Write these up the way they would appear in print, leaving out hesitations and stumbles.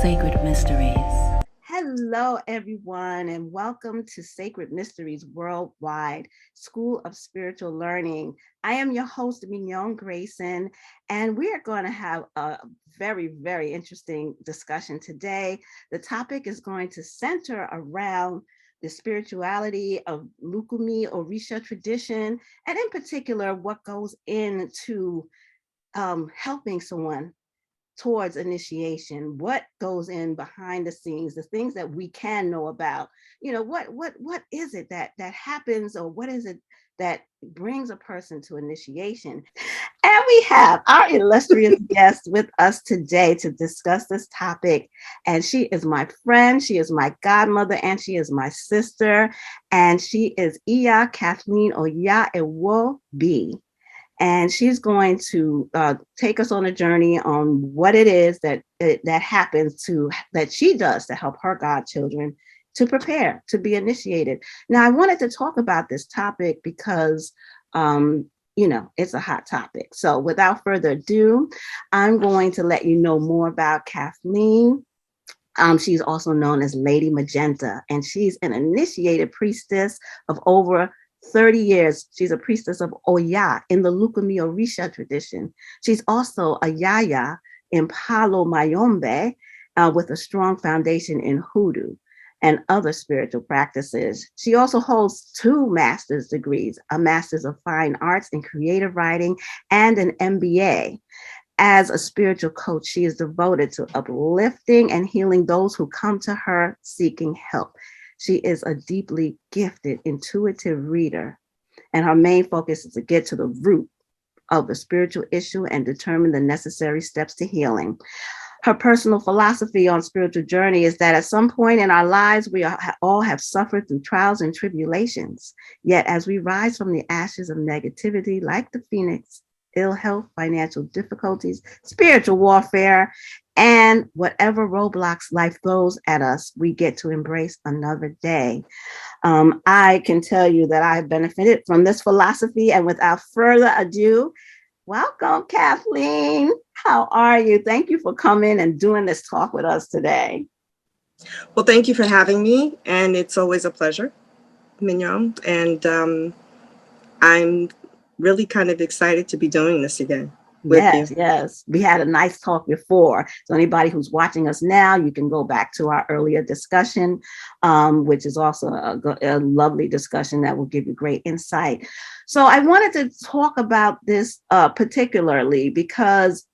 Sacred Mysteries. Hello, everyone, and welcome to Sacred Mysteries Worldwide School of Spiritual Learning. I am your host, Mignon Grayson, and we are going to have a very, very interesting discussion today. The topic is going to center around the spirituality of Lucumi Orisha tradition, and in particular, what goes into helping someone towards initiation, what goes in behind the scenes, the things that we can know about. What is it that happens, or what is it that brings a person to initiation? And we have our illustrious guest with us today to discuss this topic. And she is my friend, she is my godmother, and she is my sister. And she is Iya Kathleen Oyaewo Bee. And she's going to take us on a journey on what it is that happens that she does to help her godchildren to prepare to be initiated. Now, I wanted to talk about this topic because, it's a hot topic. So without further ado, I'm going to let you know more about Kathleen. She's also known as Lady Magenta, and she's an initiated priestess of over 30 years. She's a priestess of Oya in the Lucumi Orisha tradition. She's also a yaya in Palo Mayombe with a strong foundation in hoodoo and other spiritual practices. She also holds 2 master's degrees, a master's of fine arts in creative writing and an MBA. As a spiritual coach, she is devoted to uplifting and healing those who come to her seeking help. She is a deeply gifted, intuitive reader, and her main focus is to get to the root of the spiritual issue and determine the necessary steps to healing. Her personal philosophy on spiritual journey is that at some point in our lives, we all have suffered through trials and tribulations. Yet as we rise from the ashes of negativity, like the phoenix, ill health, financial difficulties, spiritual warfare, and whatever roadblocks life throws at us, we get to embrace another day. I can tell you that I've benefited from this philosophy. And without further ado, welcome, Kathleen. How are you? Thank you for coming and doing this talk with us today. Well, thank you for having me. And it's always a pleasure, Mignon. And I'm really kind of excited to be doing this again. Yes. We had a nice talk before. So anybody who's watching us now, you can go back to our earlier discussion, which is also a lovely discussion that will give you great insight. So I wanted to talk about this particularly because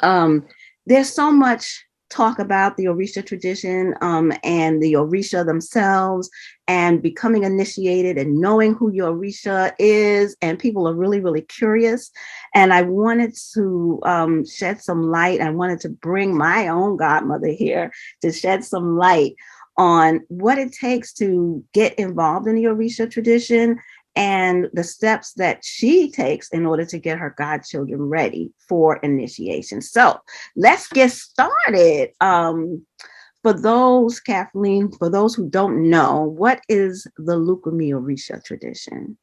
there's so much talk about the Orisha tradition and the Orisha themselves and becoming initiated and knowing who your Orisha is. And people are really, really curious. And I wanted to shed some light. I wanted to bring my own godmother here to shed some light on what it takes to get involved in the Orisha tradition and the steps that she takes in order to get her godchildren ready for initiation. So let's get started. For those, Kathleen, for those who don't know, what is the Lucumi Orisha tradition?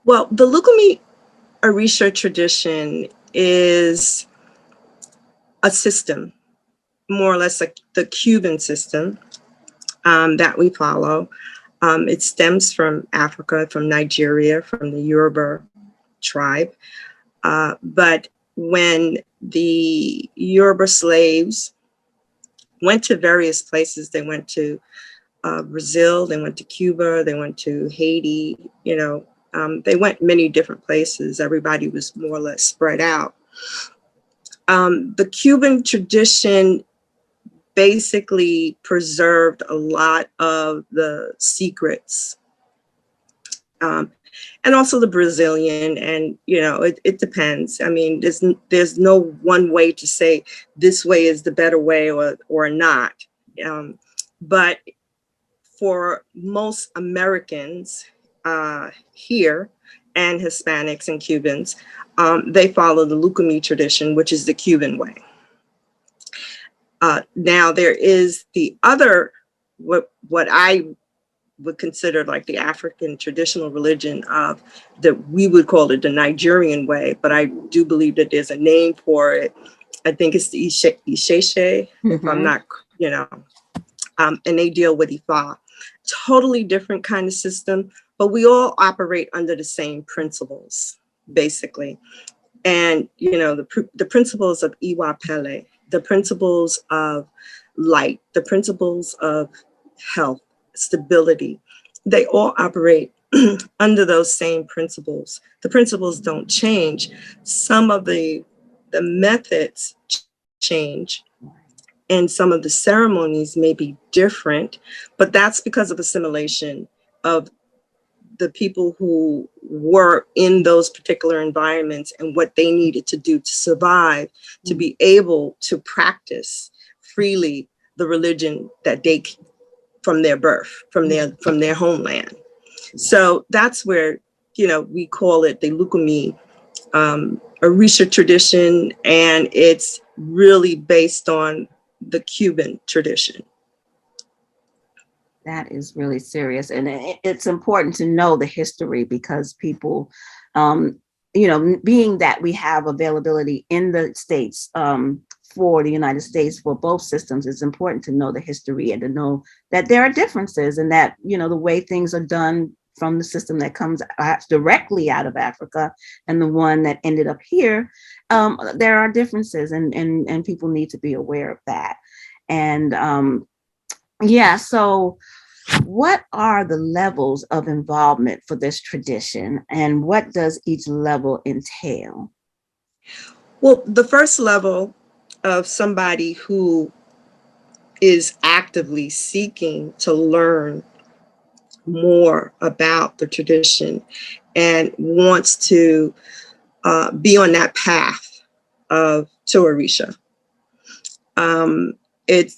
Well, the Lucumi Orisha tradition is a system, more or less like the Cuban system that we follow. It stems from Africa, from Nigeria, from the Yoruba tribe. But when the Yoruba slaves went to various places, they went to Brazil, they went to Cuba, they went to Haiti, they went many different places. Everybody was more or less spread out. The Cuban tradition basically preserved a lot of the secrets, and also the Brazilian, and it depends. I mean, there's no one way to say this way is the better way or not. But for most Americans here and Hispanics and Cubans, they follow the Lucumi tradition, which is the Cuban way. Now there is the other, what I would consider like the African traditional religion of that we would call it the Nigerian way, but I do believe that there's a name for it, I think it's the Isheshe, if I'm not, and they deal with Ifa. Totally different kind of system, but we all operate under the same principles, basically. And, the principles of Iwa Pele, the principles of light, the principles of health, stability, they all operate under those same principles. The principles don't change. Some of the methods change, and some of the ceremonies may be different, but that's because of assimilation of the people who were in those particular environments and what they needed to do to survive, to be able to practice freely the religion that they, from their birth, from their homeland. So that's where, we call it the Lucumi Orisha tradition, and it's really based on the Cuban tradition. That is really serious. And it's important to know the history, because people, being that we have availability in the States for the United States for both systems, it's important to know the history and to know that there are differences, and that, the way things are done from the system that comes directly out of Africa and the one that ended up here, there are differences, and people need to be aware of that. And so what are the levels of involvement for this tradition, and what does each level entail? Well, the first level of somebody who is actively seeking to learn more about the tradition and wants to be on that path to Orisha.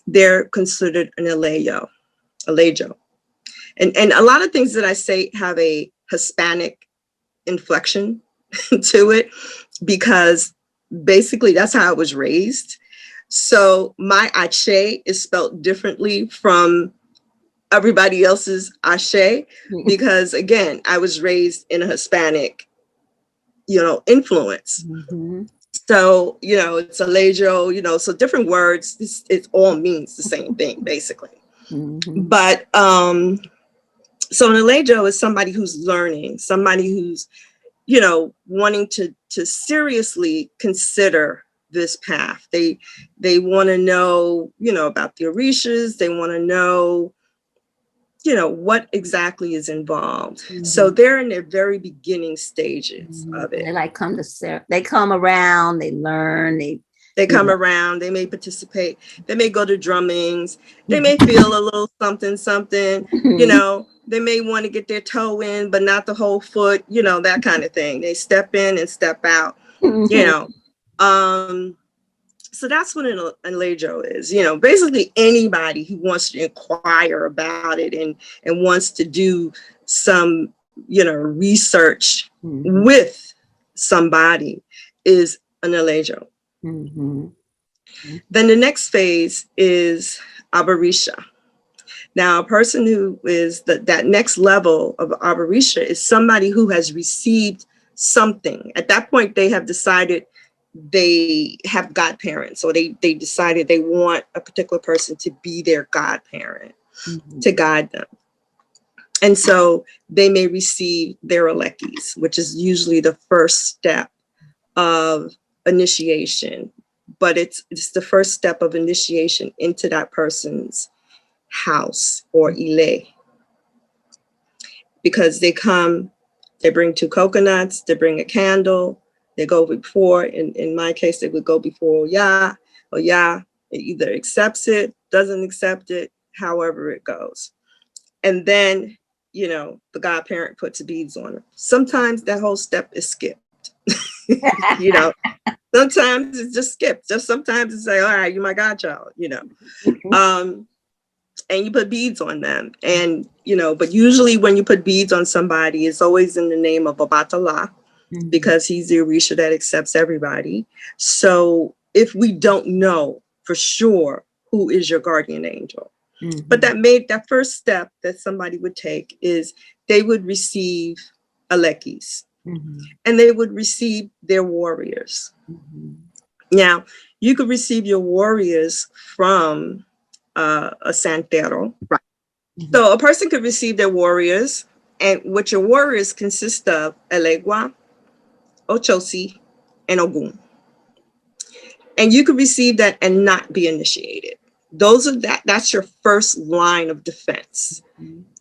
They're considered an alejo. And a lot of things that I say have a Hispanic inflection to it, because basically that's how I was raised. So my Ache is spelled differently from everybody else's Ashe, because again, I was raised in a Hispanic, influence. Mm-hmm. So, it's Alejo, so different words, it all means the same thing, basically. Mm-hmm. But, so an Alejo is somebody who's learning, somebody who's, wanting to seriously consider this path. They want to know, about the Orishas. They want to know, what exactly is involved. Mm-hmm. So they're in their very beginning stages of it. They come around, they learn, they come around, they may participate, they may go to drummings, they may feel a little something, they may want to get their toe in, but not the whole foot, that kind of thing. They step in and step out, So that's what an alejo is, basically anybody who wants to inquire about it and wants to do some, research with somebody is an alejo. Mm-hmm. Then the next phase is Aburisha. Now, a person who is that next level of Aburisha is somebody who has received something. At that point, they have decided they have godparents, or they decided they want a particular person to be their godparent, to guide them. And so they may receive their alekis, which is usually the first step of initiation, but it's the first step of initiation into that person's house or ile, because they bring 2 coconuts, they bring a candle, they go before, in my case, they would go before Oya. Oya either accepts it, doesn't accept it, however it goes. And then, the godparent puts beads on it. Sometimes that whole step is skipped. Sometimes it's just skipped. Just sometimes it's like, all right, you're my godchild, and you put beads on them. And, but usually when you put beads on somebody, it's always in the name of Obatala, because he's the Orisha that accepts everybody. So if we don't know for sure who is your guardian angel, but that first step that somebody would take is they would receive alekis, and they would receive their warriors. Now, You could receive your warriors from a santero. Right. So a person could receive their warriors, and what your warriors consist of Elegua, Ochosi, and Ogun. And you could receive that and not be initiated. That's your first line of defense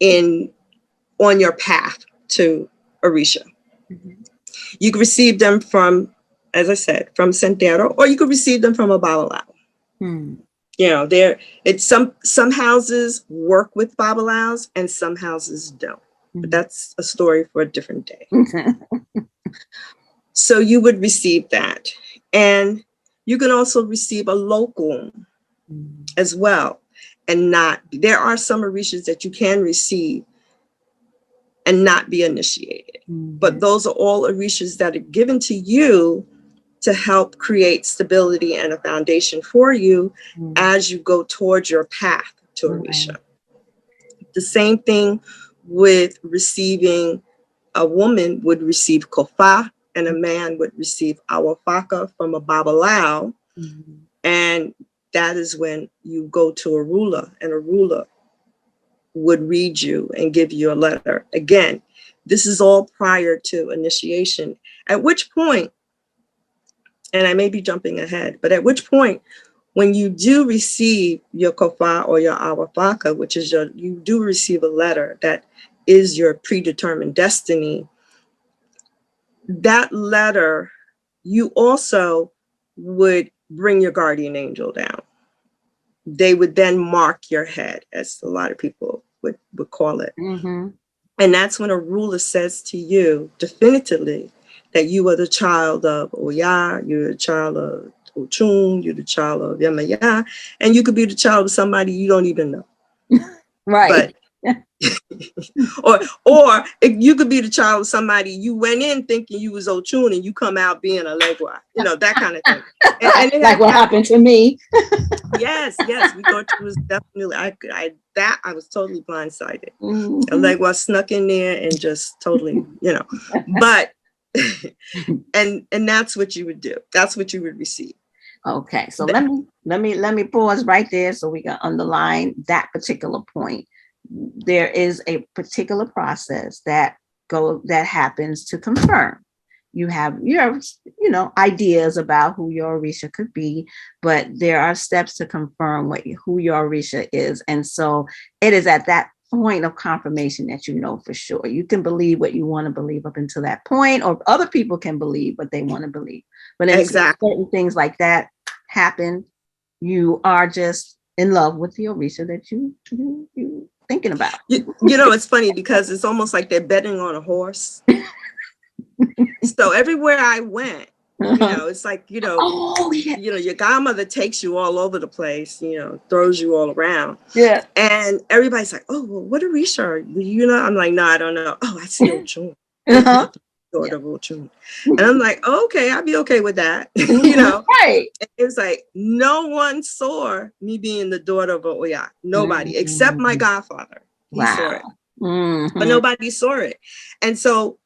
on your path to Orisha. You could receive them from, as I said, from Santero, or you could receive them from a Babalao. You know, some houses work with Babalaos and some houses don't. But that's a story for a different day. So you would receive that. And you can also receive a local as well. And there are some Orishas that you can receive and not be initiated. But those are all Orishas that are given to you to help create stability and a foundation for you as you go towards your path to Orisha. The same thing with receiving, a woman would receive kofa and a man would receive awafaka from a babalao. And that is when you go to a ruler, and a ruler would read you and give you a letter. Again, this is all prior to initiation, at which point, and I may be jumping ahead, but at which point, when you do receive your kofa or your awafaka, which is you do receive a letter that is your predetermined destiny, that letter, you also would bring your guardian angel down. They would then mark your head, as a lot of people would call it. And that's when a ruler says to you definitively that you are the child of Oya, you're the child of Ochun, you're the child of Yamaya, and you could be the child of somebody you don't even know. Right. But, or you could be the child of somebody you went in thinking you was Ochun and you come out being a Legua, you know, that kind of thing. And like what happened to me. Yes, we thought it was definitely, I was totally blindsided. Legua snuck in there and just totally, you know, but, and that's what you would do. That's what you would receive. Okay, so let me pause right there so we can underline that particular point. There is a particular process that happens to confirm. You have your, ideas about who your Orisha could be, but there are steps to confirm who your Orisha is. And so it is at that point of confirmation that you know for sure. You can believe what you want to believe up until that point, or other people can believe what they want to believe. But if certain things like that happen, you are just in love with the Orisha that you thinking about. You know, it's funny because it's almost like they're betting on a horse. So everywhere I went, it's like, you know, your godmother takes you all over the place, throws you all around. Yeah. And everybody's like, oh, well, what Orisha are you? I'm like, no, I don't know. Oh, I see Ochun. Daughter of Ochun. And I'm like, oh, okay, I'll be okay with that. Right. It was like, no one saw me being the daughter of Oya. Nobody, except my godfather. He saw it. But nobody saw it. And so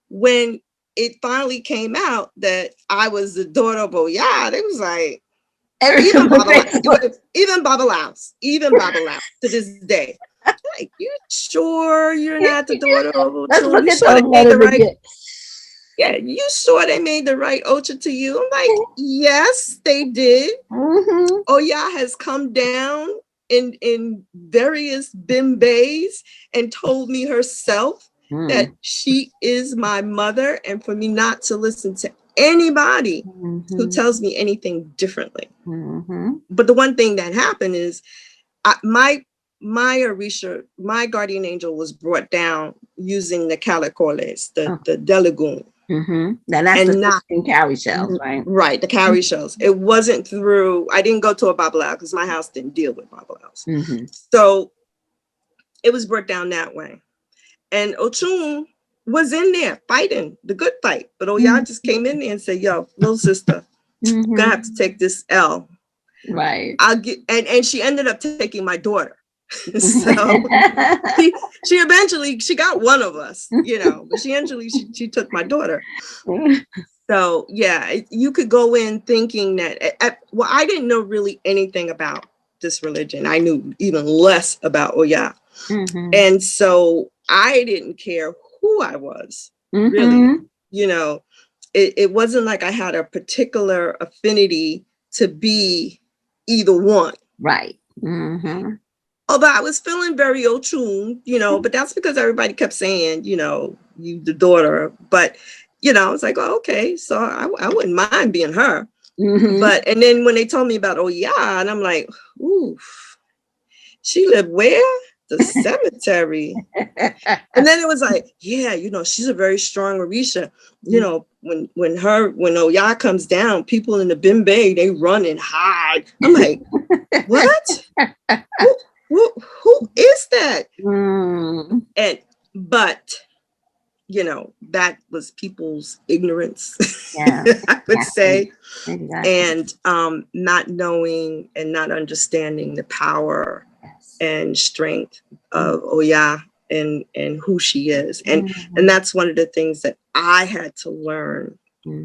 when it finally came out that I was the daughter of Oya, they was like, even Babalaos to this day. Like, you sure you're not the daughter of Ochun? You sure they made the right? Yeah, you sure they made the right Ocha to you? I'm like, yes, they did. Oya has come down in various bimbays and told me herself that she is my mother, and for me not to listen to anybody who tells me anything differently. But the one thing that happened is my Orisha, my guardian angel, was brought down using the calicoles, the delegoon. And that's the cowrie shells, right? Right, the cowrie shells. It wasn't through, I didn't go to a babalao because my house didn't deal with babalaos. So it was brought down that way. And Ochun was in there fighting the good fight. But Oya just came in there and said, yo, little sister, you're gonna have to take this L. Right. And she ended up taking my daughter. So she got one of us, but she took my daughter. So yeah, you could go in thinking that, well, I didn't know really anything about this religion. I knew even less about Oya. Mm-hmm. And so I didn't care who I was, really. Mm-hmm. You know, it wasn't like I had a particular affinity to be either one. Right. Mm-hmm. Although I was feeling very Ochun, you know, but that's because everybody kept saying, you know, you the daughter. But, you know, I was like, oh, okay, so I wouldn't mind being her. Mm-hmm. But, and then when they told me about Oya, and I'm like, ooh, she lived where? The cemetery. And then it was like, yeah, you know, she's a very strong Orisha. You know, when Oya comes down, people in the Bimbe, they run and hide. I'm like, what? Who is that? Mm. But you know, that was people's ignorance, Yeah, I would say. exactly. And not knowing and not understanding the power and strength of Oya and who she is. And that's one of the things that I had to learn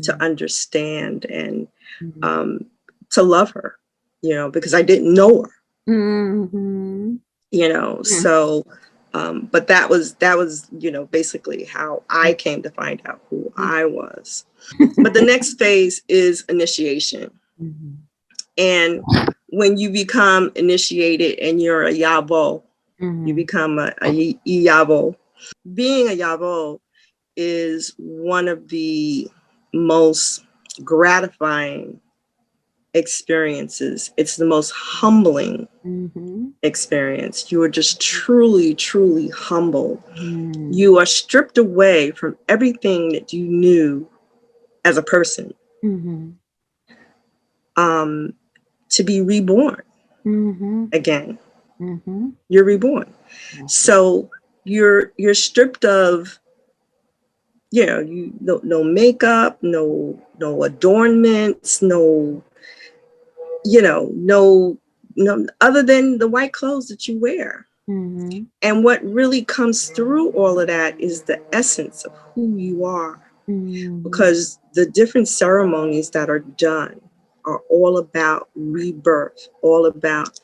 to understand and to love her, you know, because I didn't know her. Mm-hmm. You know, so but that was you know, basically how I came to find out who I was. But the next phase is initiation. And when you become initiated and you're a yabo, you become a yabo. Being a yabo is one of the most gratifying experiences. It's the most humbling experience. You are just truly, truly humble. You are stripped away from everything that you knew as a person, to be reborn again. You're reborn. So you're stripped of, you know, no makeup, no adornments, no, you know, no other than the white clothes that you wear. And what really comes through all of that is the essence of who you are. Because the different ceremonies that are done are all about rebirth, all about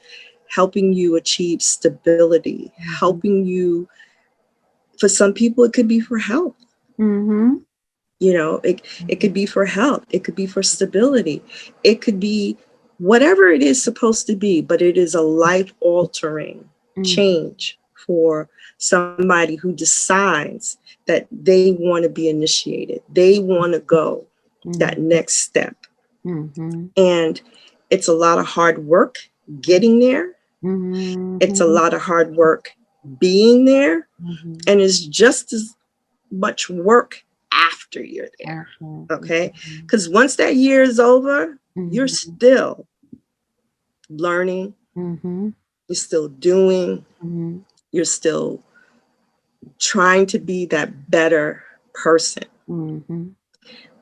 helping you achieve stability, helping you, for some people, it could be for health. You know, it could be for health. It could be for stability. It could be whatever it is supposed to be, but it is a life-altering change for somebody who decides that they want to be initiated. They want to go that next step. And it's a lot of hard work getting there. It's a lot of hard work being there. And it's just as much work after you're there. Okay? Because once that year is over, you're still learning. You're still doing. You're still trying to be that better person.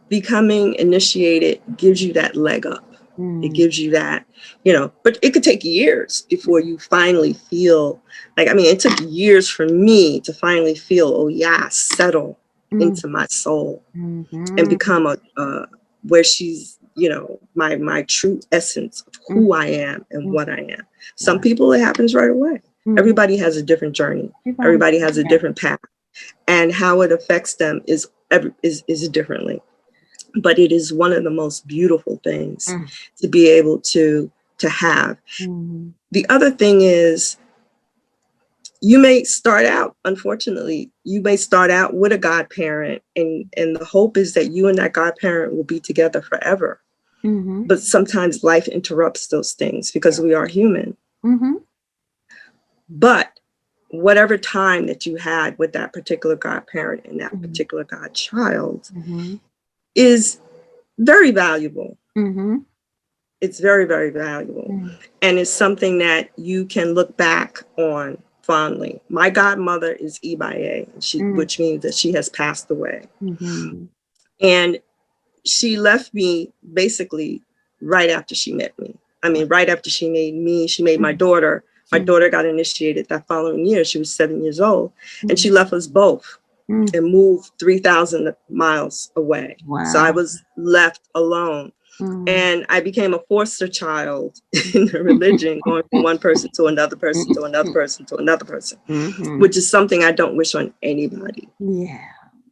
Becoming initiated gives you that leg up. It gives you that, you know, but it could take years before you finally feel like, I mean, it took years for me to finally feel, oh yeah, settle into my soul and become where she's, you know, my true essence of who I am and what I am. Some people, it happens right away. Everybody has a different journey. Everybody has a different path, and how it affects them is differently. But it is one of the most beautiful things to be able to have. The other thing is, you may start out, unfortunately, you may start out with a godparent, and the hope is that you and that godparent will be together forever. But sometimes life interrupts those things because we are human. But whatever time that you had with that particular godparent and that particular godchild is very valuable. It's very, very valuable. And it's something that you can look back on fondly. My godmother is Ibaye, which means that she has passed away. And she left me basically right after she met me. I mean, right after she made me, she made my daughter. My daughter got initiated that following year. She was 7 years old, and she left us both. and moved 3,000 miles away. Wow. So I was left alone. And I became a foster child in the religion, going from one person to another person to another person to another person, which is something I don't wish on anybody. Yeah.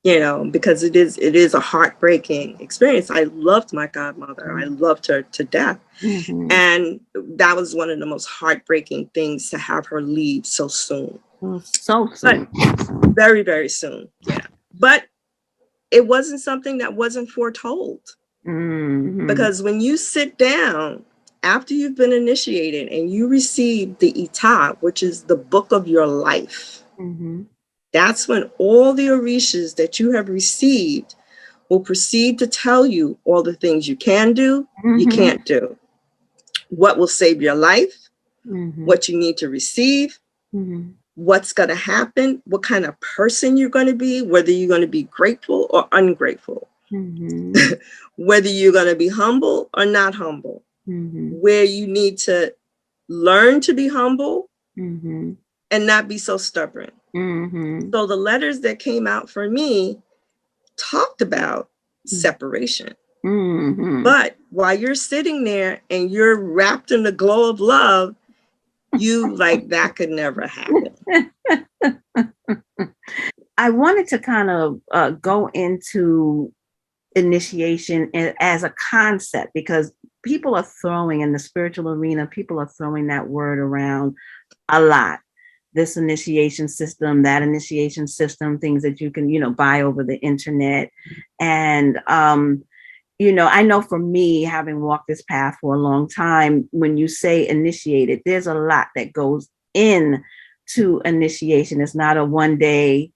You know, because it is a heartbreaking experience. I loved my godmother. I loved her to death. And that was one of the most heartbreaking things, to have her leave so soon. So soon. But very, very soon. Yeah. But it wasn't something that wasn't foretold. Because when you sit down after you've been initiated and you receive the Ita, which is the book of your life, that's when all the Orishas that you have received will proceed to tell you all the things you can do, you can't do, what will save your life, what you need to receive, what's going to happen, what kind of person you're going to be, whether you're going to be grateful or ungrateful. Whether you're going to be humble or not humble, where you need to learn to be humble and not be so stubborn. So the letters that came out for me talked about separation. But while you're sitting there and you're wrapped in the glow of love, you like, that could never happen. I wanted to kind of go into initiation as a concept, because people are throwing, in the spiritual arena, people are throwing that word around a lot. This initiation system, that initiation system, things that you can, buy over the internet. And, I know for me, having walked this path for a long time, when you say initiated, there's a lot that goes in to initiation. It's not a one-day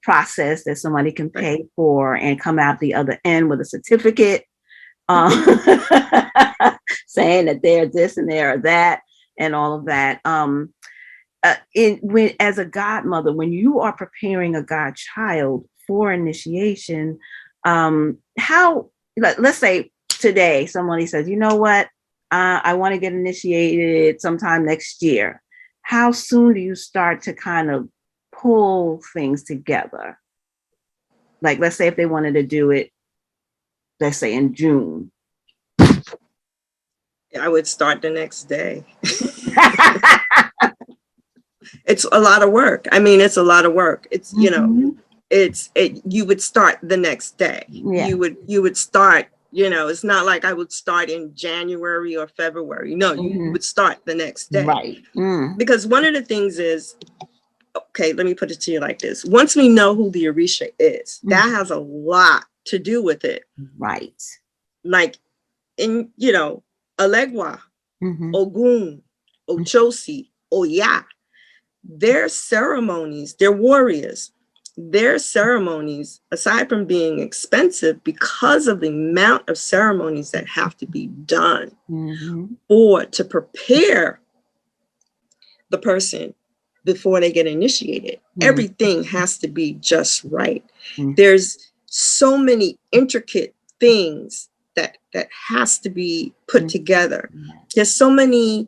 process that somebody can pay for and come out the other end with a certificate saying that they're this and they're that and all of that. As a godmother, when you are preparing a godchild for initiation, let's say today somebody says, you know what, I want to get initiated sometime next year. How soon do you start to kind of pull things together? Like, let's say if they wanted to do it, let's say in June. I would start the next day. It's a lot of work. I mean, it's a lot of work. It's, you would start the next day. Yeah. You would start, it's not like I would start in January or February. No, you would start the next day. Right. Because one of the things is, okay, let me put it to you like this. Once we know who the Orisha is, that has a lot to do with it. Right. Like in, Alegwa, Ogun, Ochosi, Oya, their ceremonies, their warriors, their ceremonies, aside from being expensive, because of the amount of ceremonies that have to be done to prepare the person before they get initiated. Everything has to be just right. There's so many intricate things that has to be put together. There's so many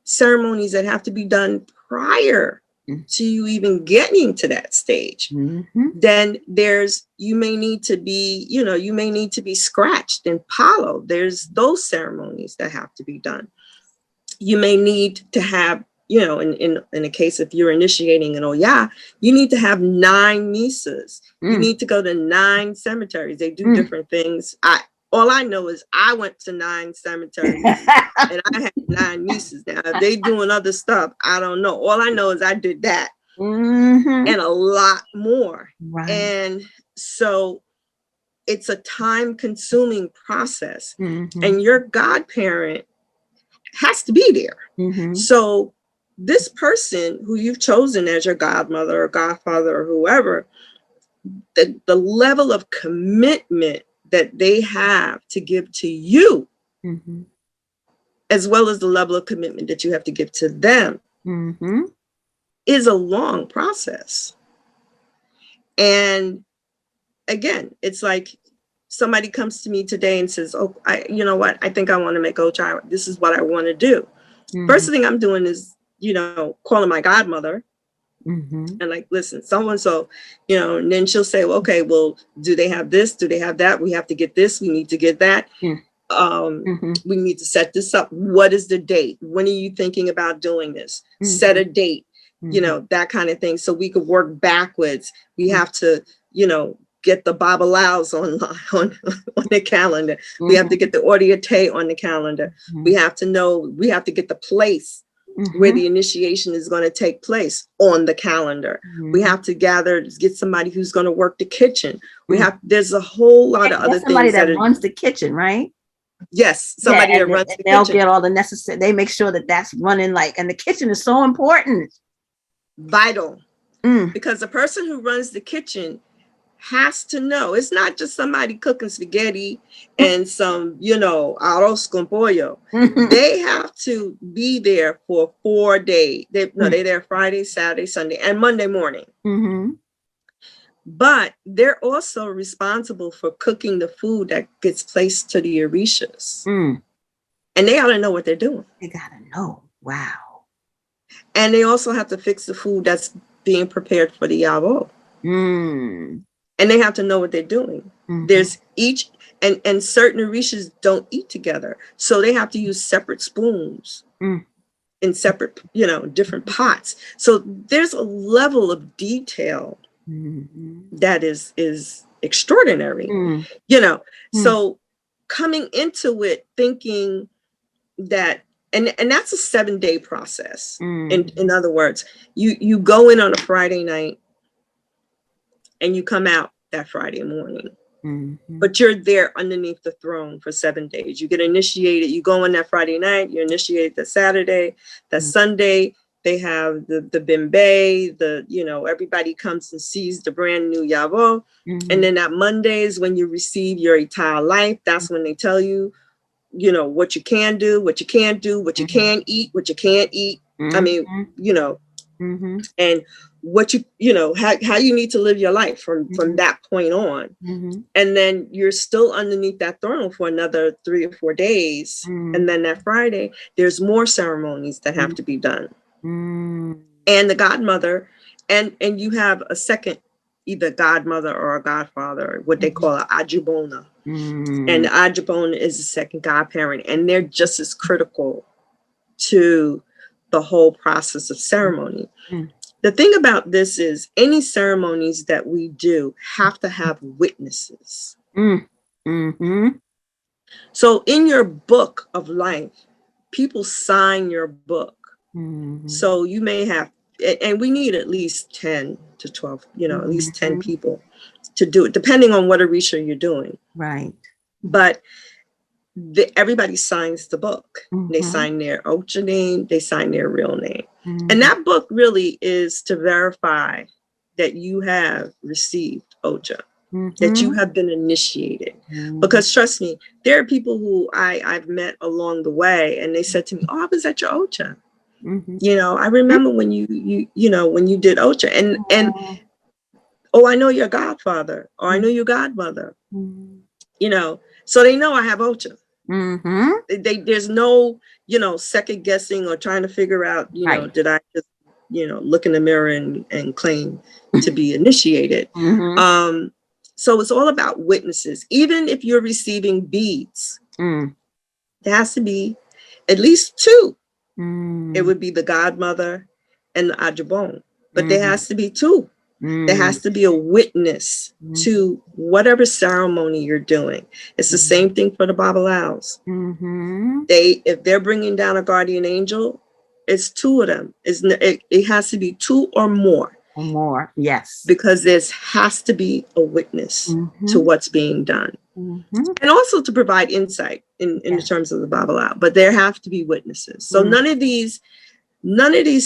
ceremonies that have to be done prior to you even getting to that stage. Then you may need to be scratched and palo. There's those ceremonies that have to be done. You may need to have, in a case if you're initiating an Oya, you need to have 9 misas. You need to go to 9 cemeteries. They do different things. All I know is I went to 9 cemeteries and I had 9 misas. Now, if they doing other stuff, I don't know. All I know is I did that and a lot more. Right. And so it's a time-consuming process, and your godparent has to be there. So this person who you've chosen as your godmother or godfather or whoever, the level of commitment that they have to give to you, as well as the level of commitment that you have to give to them, is a long process. And again, it's like somebody comes to me today and says, oh, you know what, I think I want to make Ocha. This is what I want to do. First thing I'm doing is, calling my godmother And like, listen, someone, so, you know, and then she'll say, well, okay, well, do they have this? Do they have that? We have to get this. We need to get that. We need to set this up. What is the date? When are you thinking about doing this? Set a date, you know, that kind of thing. So we could work backwards. We have to, you know, get the babalaos on the calendar. We have to get the Oriate on the calendar. We have to know, we have to get the place where the initiation is going to take place on the calendar. We have to get somebody who's going to work the kitchen. There's a whole lot of other somebody things that runs the kitchen, right? Yes, somebody that runs the they'll kitchen. Get all the necessary, they make sure that that's running, like, and the kitchen is so important. Vital. Because the person who runs the kitchen has to know. It's not just somebody cooking spaghetti and some, you know, arroz con pollo. They have to be there for 4 days. They're there Friday, Saturday, Sunday, and Monday morning. But they're also responsible for cooking the food that gets placed to the Orishas. And they gotta know what they're doing. They gotta know. Wow. And they also have to fix the food that's being prepared for the Yavo. And they have to know what they're doing. There's each, and certain Orishas don't eat together. So they have to use separate spoons in separate, you know, different pots. So there's a level of detail that is extraordinary, you know. So coming into it thinking that, and that's a 7-day process. In other words, you go in on a Friday night and you come out that Friday morning. But you're there underneath the throne for 7 days. You get initiated. You go on that Friday night. You're initiated that Saturday. That Sunday, they have the bimbe. You know, everybody comes and sees the brand new Yavo. And then that Monday is when you receive your entire life. That's when they tell you, you know, what you can do, what you can't do, what you can eat, what you can't eat. I mean, you know, and what you know, how you need to live your life from that point on. And then you're still underneath that throne for another 3 or 4 days. And then that Friday, there's more ceremonies that have to be done. And the godmother, and you have a second, either godmother or a godfather, what they call an ajubona. And the ajubona is the second godparent. And they're just as critical to the whole process of ceremony. The thing about this is any ceremonies that we do have to have witnesses. So in your book of life, people sign your book. So you may have, and we need at least 10 to 12, you know, at least 10 people to do it, depending on what Orisha you're doing. Right. But everybody signs the book. They sign their Ocha name, they sign their real name. And that book really is to verify that you have received Ocha, that you have been initiated. Because trust me, there are people who I've met along the way, and they said to me, "Oh, I was at your Ocha. You know, I remember when you know, when you did Ocha, and oh, I know your godfather, or I know your godmother." You know, so they know I have Ocha. There's no, you know, second guessing or trying to figure out, you know, did I just, you know, look in the mirror and claim to be initiated. So it's all about witnesses. Even if you're receiving beads, there has to be at least 2. It would be the godmother and the ajubon, but there has to be 2. There has to be a witness to whatever ceremony you're doing. It's the same thing for the babalaos. If they're bringing down a guardian angel, it's 2 of them. It has to be 2 or more. Yes. Because there has to be a witness to what's being done. And also to provide insight in the terms of the babalao. But there have to be witnesses. So none of these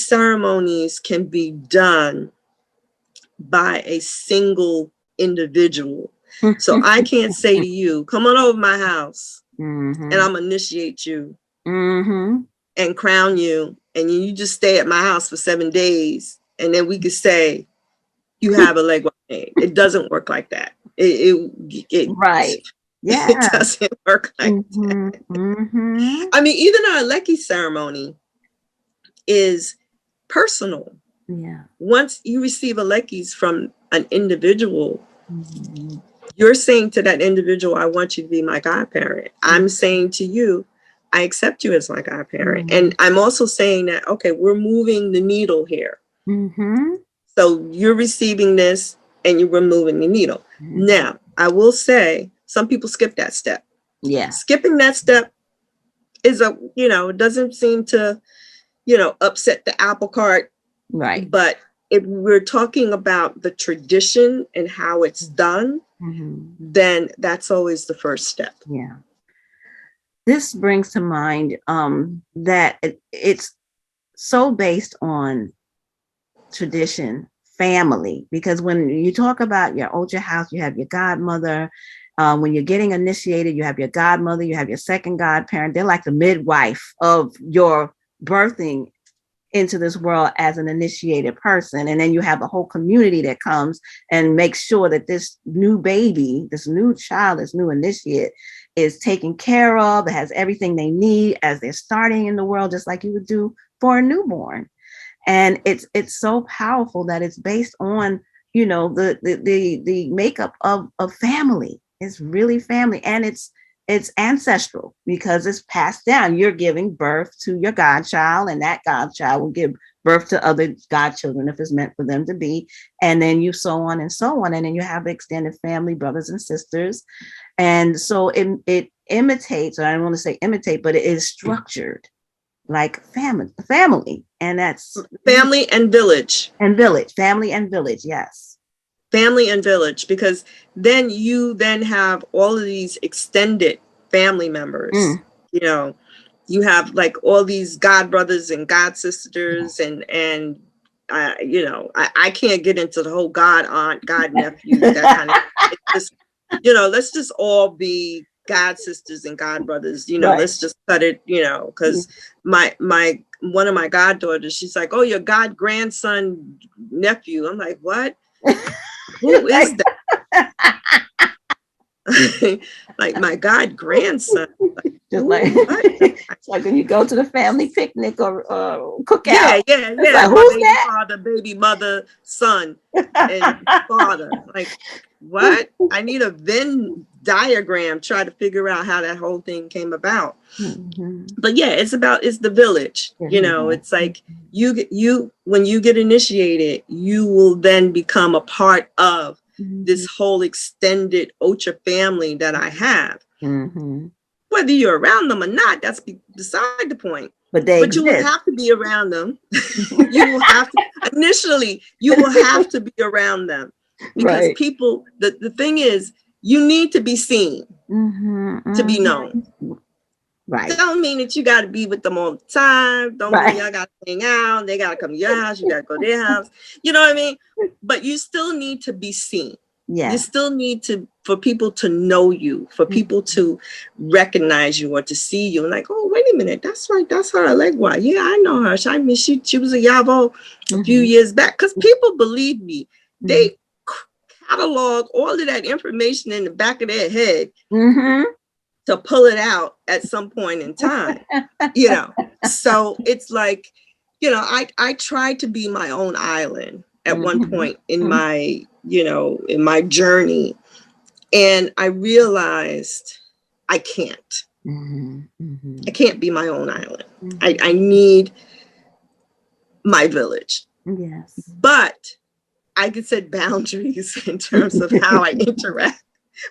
ceremonies can be done by a single individual. So I can't say to you, come on over my house and I'm gonna initiate you and crown you, and you just stay at my house for 7 days, and then we could say you have a leg name. It doesn't work like that. Right. Yeah. It doesn't work like that. I mean, even our Leki ceremony is personal. Yeah. Once you receive elekis from an individual, Mm-hmm. you're saying to that individual, I want you to be my godparent. I'm saying to you, I accept you as my godparent. Mm-hmm. And I'm also saying that, okay, we're moving the needle here. Mm-hmm. So you're receiving this and you're removing the needle. Mm-hmm. Now, I will say some people skip that step. Yeah. Skipping that step is it doesn't seem to, upset the apple cart. Right. But if we're talking about the tradition and how it's done, then that's always the first step. Yeah. This brings to mind that it's so based on tradition, family, because when you talk about your Ocha house, you have your godmother. When you're getting initiated, you have your godmother, you have your second godparent. They're like the midwife of your birthing into this world as an initiated person. And then you have the whole community that comes and makes sure that this new baby, this new child, this new initiate is taken care of, it has everything they need as they're starting in the world, just like you would do for a newborn. And it's so powerful that it's based on, the makeup of family. It's really family, and it's ancestral because it's passed down. You're giving birth to your godchild, and that godchild will give birth to other godchildren if it's meant for them to be. And then you so on and so on. And then you have extended family, brothers and sisters. And so it imitates, or I don't want to say imitate, but it is structured like family. And that's family and village. And village, family and village, yes. Family and village, because then you have all of these extended family members. You have like all these god brothers and god sisters, and I can't get into the whole god aunt, god nephew, that kind of it's just, let's just all be god sisters and god brothers, right. Let's just cut it, because my one of my goddaughters, she's like, oh, your god grandson nephew. I'm like, what? Who is that? Like my god grandson. Just like, it's like when you go to the family picnic or cookout. Yeah. Like, my who's baby that? father, baby mother, son, and father. Like, what? I need a Venn diagram, try to figure out how that whole thing came about. But yeah, it's the village. It's like you when you get initiated, you will then become a part of this whole extended Ocha family that I have. Whether you're around them or not, that's beside the point. But you will have to be around them. You will have to, initially, you will have to be around them. Because people, the thing is, you need to be seen to be known. Right. Don't mean that you got to be with them all the time. Don't mean y'all got to hang out. They got to come to your house. You got to go to their house. You know what I mean? But you still need to be seen. Yeah. You still need for people to know you, for people to recognize you or to see you. And like, oh, wait a minute. That's right. That's her Alegua. Yeah, I know her. I mean, she was a Yavo a few years back. Because people believe me. They catalog all of that information in the back of their head to pull it out at some point in time. So it's like, I tried to be my own island at one point in my, in my journey. And I realized I can't. I can't be my own island. I need my village. Yes. But I could set boundaries in terms of how I interact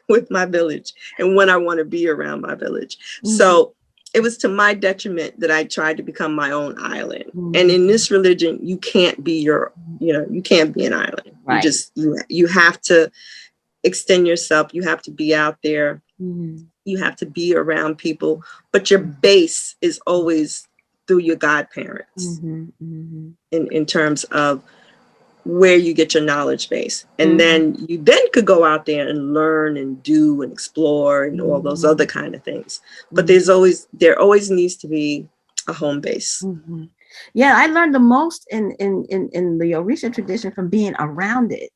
with my village and when I want to be around my village. So it was to my detriment that I tried to become my own island. And in this religion, you can't be you can't be an island. Right. You have to extend yourself. You have to be out there. You have to be around people, but your base is always through your godparents in terms of where you get your knowledge base. And then you could go out there and learn and do and explore and all those other kind of things. But there always needs to be a home base. Yeah, I learned the most in the Orisha tradition from being around it.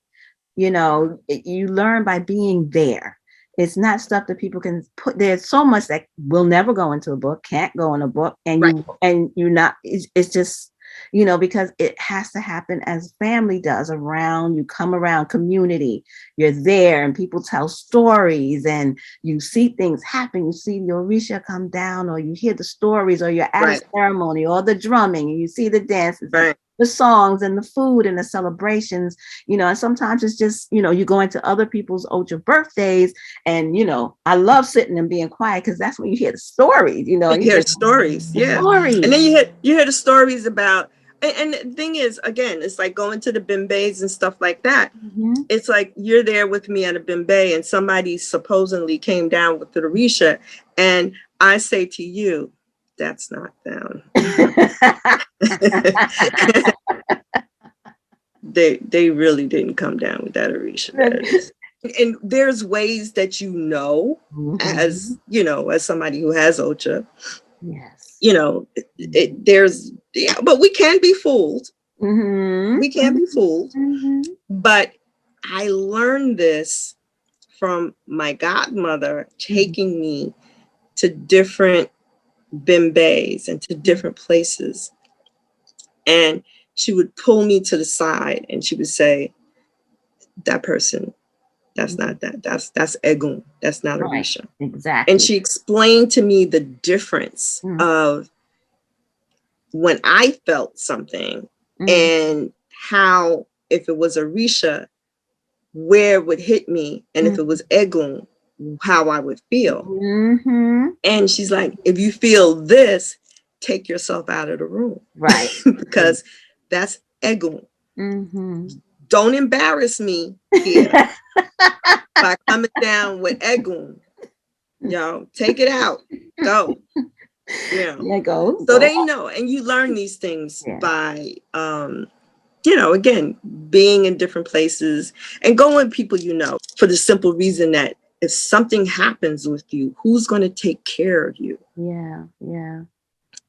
You learn by being there. It's not stuff that people can put. There's so much that will never go into a book, can't go in a book, and you're not. It's just, you know, because it has to happen as family does around, you come around community, you're there and people tell stories and you see things happen. You see the Orisha come down or you hear the stories or you're at a ceremony or the drumming and you see the dances. Right. The songs and the food and the celebrations, you know, and sometimes it's just, you know, you go into other people's Ocha birthdays and, you know, I love sitting and being quiet because that's when you hear the stories, you know. You hear stories, yeah. Stories. And then you hear the stories about, and the thing is, again, it's like going to the bimbays and stuff like that. Mm-hmm. It's like you're there with me at a bimbay and somebody supposedly came down with the Orisha and I say to you, that's not them. They really didn't come down with that Orisha. And there's ways that you know, as you know, as somebody who has Ocha, yes, you know, there's, yeah, but we can be fooled. We can be fooled. But I learned this from my godmother taking me to different bimbays and to different places. And she would pull me to the side and she would say, that person, that's not that. That's Egun. That's not Orisha. Exactly. And she explained to me the difference of when I felt something and how, if it was Orisha, where it would hit me, and if it was Egun, how I would feel. And she's like, if you feel this, take yourself out of the room. Right. Because that's Egun. Don't embarrass me here by coming down with Egun. Yo, take it out. Go. You know. Yeah, go. So they know. And you learn these things by you know, again, being in different places and going with people you know, for the simple reason that if something happens with you, who's going to take care of you? Yeah, yeah.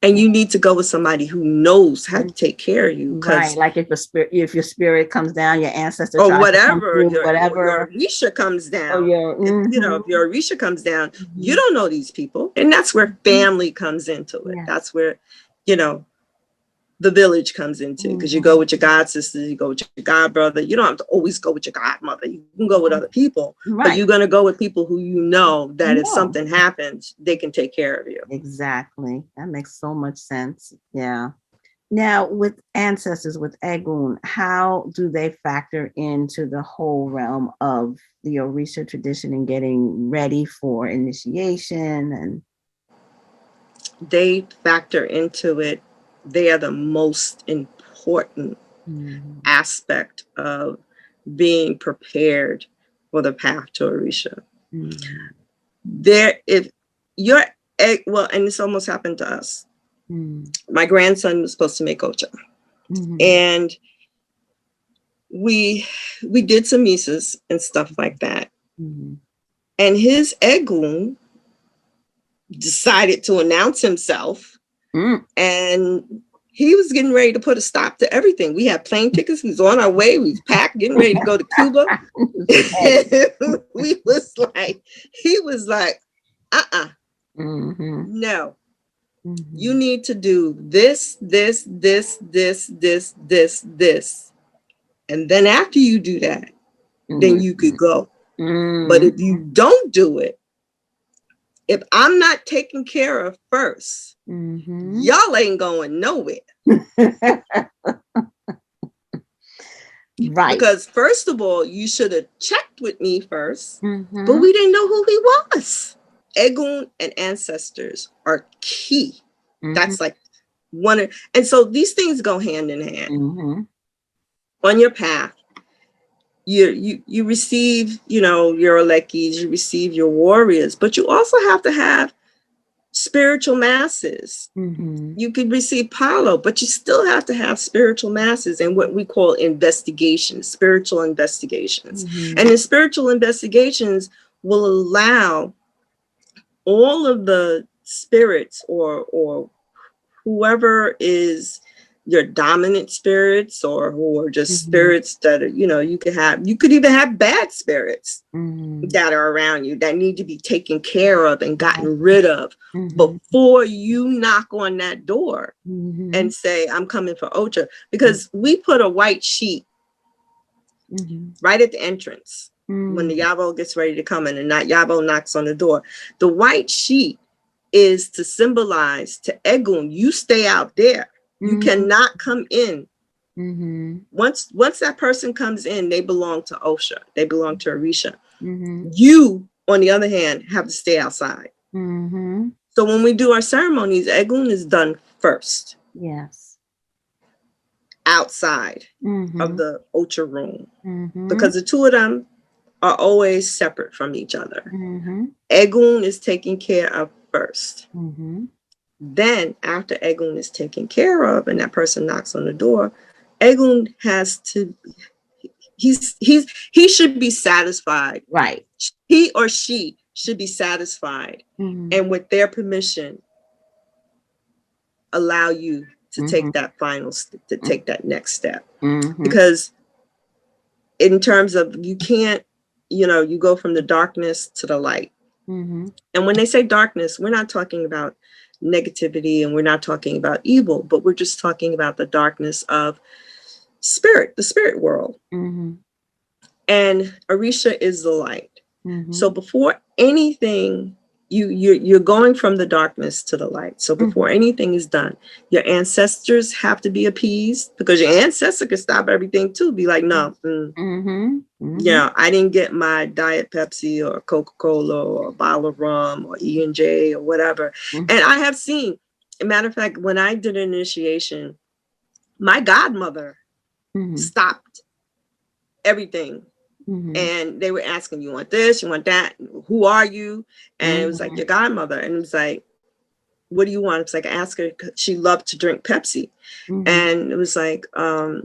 And you need to go with somebody who knows how to take care of you. Right, like if your spirit comes down, your ancestor or whatever, whatever. Your Orisha comes down. Or you know, if your Orisha comes down, you don't know these people. And that's where family comes into it. That's where, you know, the village comes into, because you go with your god sisters, you go with your god brother. You don't have to always go with your godmother. You can go with other people, but you're going to go with people who you know that if something happens, they can take care of you. Exactly. That makes so much sense. Yeah. Now, with ancestors, with Egun, how do they factor into the whole realm of the Orisha tradition and getting ready for initiation? And they factor into it. They are the most important aspect of being prepared for the path to Orisha. If you're, well, and this almost happened to us. My grandson was supposed to make Ocha. And we did some misas and stuff like that. And his Egun decided to announce himself. And he was getting ready to put a stop to everything. We had plane tickets. We was on our way. We was packed, getting ready to go to Cuba. He was like, no. You need to do this. And then after you do that, then you could go. But if you don't do it, if I'm not taken care of first, y'all ain't going nowhere. Right. Because first of all, you should have checked with me first, but we didn't know who he was. Egun and ancestors are key. That's like one. And so these things go hand in hand. On your path, you receive, you know, your Alekis, you receive your warriors, but you also have to have spiritual masses. You could receive Palo, but you still have to have spiritual masses and what we call investigations, spiritual investigations. And the spiritual investigations will allow all of the spirits or whoever is your dominant spirits or just spirits that are, you could even have bad spirits that are around you that need to be taken care of and gotten rid of before you knock on that door and say, I'm coming for Ocha. Because we put a white sheet right at the entrance when the Yabo gets ready to come in, and that Yabo knocks on the door. The white sheet is to symbolize to Egun, you stay out there. You cannot come in. Once that person comes in, they belong to Osha. They belong to Orisha. You, on the other hand, have to stay outside. So when we do our ceremonies, Egun is done first. Yes. Outside of the Ocha room. Because the two of them are always separate from each other. Egun is taken care of first. Then after Egun is taken care of and that person knocks on the door, Egun has to, he should be satisfied. Right. He or she should be satisfied and with their permission allow you to take that to take that next step. Because in terms of, you can't, you go from the darkness to the light. And when they say darkness, we're not talking about negativity and we're not talking about evil, but we're just talking about the darkness of spirit, the spirit world. And Orisha is the light. So before anything, you're going from the darkness to the light. So before anything is done, your ancestors have to be appeased, because your ancestor can stop everything too. Be like, no, I didn't get my Diet Pepsi or Coca-Cola or a bottle of rum or E&J or whatever. And I have seen, as a matter of fact, when I did an initiation, my godmother stopped everything. And they were asking, you want this, you want that, who are you? And it was like, your godmother. And it was like, what do you want? It's like, I asked her, she loved to drink Pepsi. And it was like,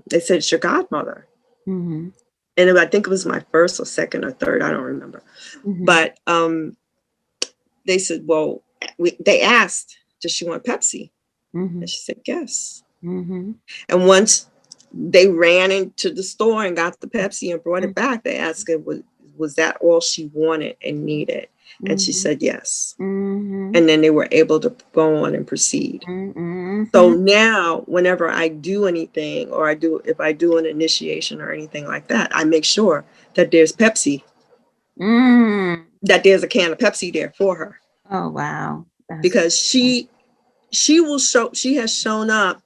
they said, it's your godmother. And I think it was my first or second or third, I don't remember. But they said, well, they asked, does she want Pepsi? And she said, yes. And once they ran into the store and got the Pepsi and brought it back, they asked her, was that all she wanted and needed? And she said yes. And then they were able to go on and proceed. So now whenever I do anything, or if I do an initiation or anything like that, I make sure that there's Pepsi, that there's a can of Pepsi there for her. Oh, wow. Because she has shown up.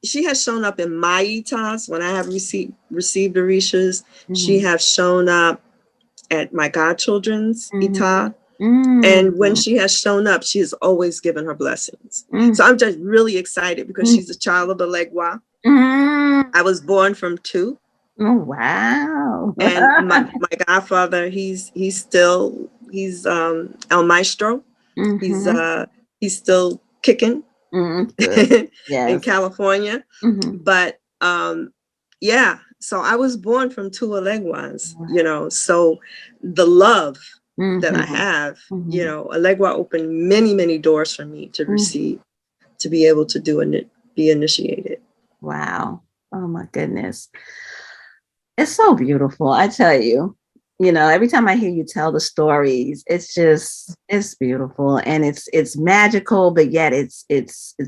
She has shown up in my itas when I have received Orishas. She has shown up at my godchildren's ita. And when she has shown up, she has always given her blessings. So I'm just really excited because she's a child of the Legwa. I was born from 2. Oh, wow. And my godfather, he's El Maestro. He's still kicking. In California. But so I was born from 2 Alegwas, so the love that I have, Alegwa opened many, many doors for me to receive, to be able to be initiated. Wow. Oh my goodness. It's so beautiful, I tell you. Every time I hear you tell the stories, it's beautiful, and it's magical, but yet it's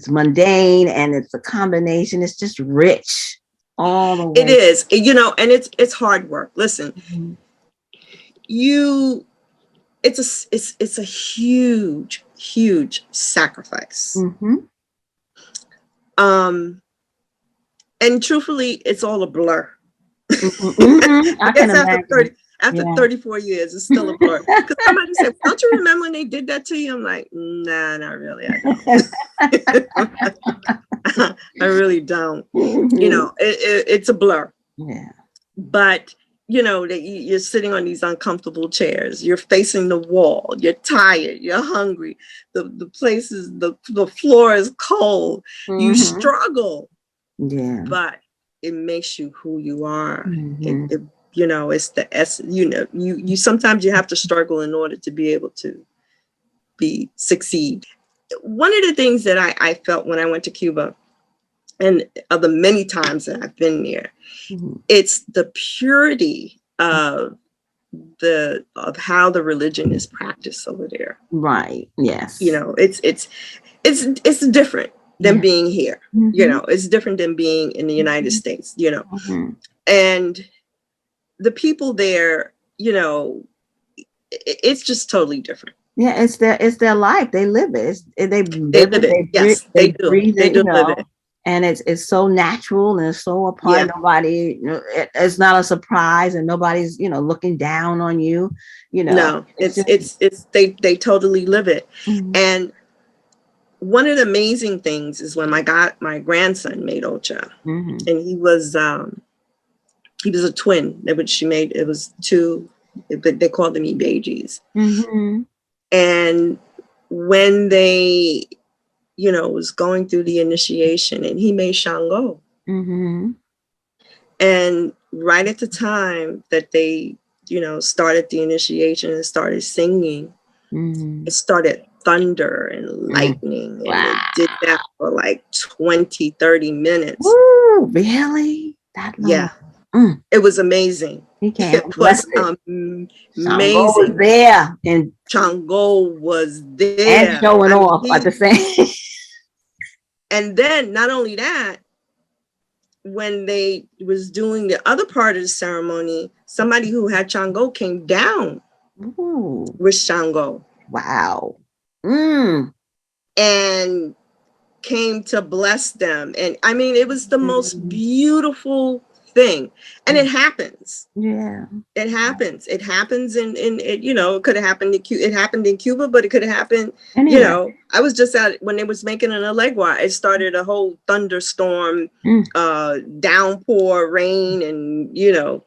mundane, and it's a combination. It's just rich all the way. It is, and it's hard work. Listen, it's a huge, huge sacrifice. And truthfully, it's all a blur. I can imagine. After 34 years, it's still a blur. Because somebody said, don't you remember when they did that to you? I'm like, nah, not really. I don't. I really don't. It's a blur. Yeah. But, you're sitting on these uncomfortable chairs. You're facing the wall. You're tired. You're hungry. The floor is cold. You struggle. Yeah. But it makes you who you are. It's the essence. You sometimes you have to struggle in order to be able to succeed. One of the things that I felt when I went to Cuba, and of the many times that I've been there, it's the purity of how the religion is practiced over there. Right. Yes. You know, it's different than being here. You know, it's different than being in the United States, you know. And the people there, you know, it's just totally different. Yeah, it's their life. They live it. They live it. Yes, they do. Breathe they it, do you know, live it. And it's so natural and it's so a part of nobody. You know, it's not a surprise, and nobody's, you know, looking down on you. You know, no, it's they totally live it. And one of the amazing things is when my grandson made Ocha, and he was a twin. It was two, but they called them Ibejis. And when they, you know, was going through the initiation, and he made Shango. And right at the time that they, you know, started the initiation and started singing, it started thunder and lightning. And it did that for like 20-30 minutes. Ooh, really? That long? Yeah. It was amazing. It was amazing. Shango was there, and Shango was there and showing off at the same. And then not only that, when they was doing the other part of the ceremony, somebody who had Shango came down with Shango. Wow. And came to bless them. And I mean, it was the most beautiful thing. And it happens. Yeah. It happens. It happens in you know, it could have happened it happened in Cuba, but it could have happened, you know. I was just at when they was making an Alegua, it started a whole thunderstorm, downpour, rain, and you know,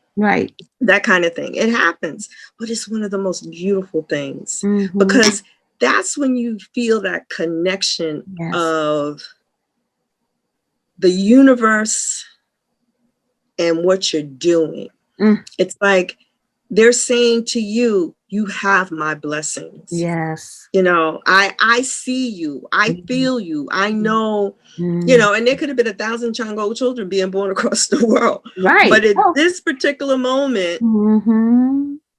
that kind of thing. It happens. But it's one of the most beautiful things because that's when you feel that connection of the universe and what you're doing. It's like they're saying to you, you have my blessings. Yes. You know, I see you. I feel you. I know, you know, and there could have been 1,000 Chango children being born across the world. Right. But at this particular moment,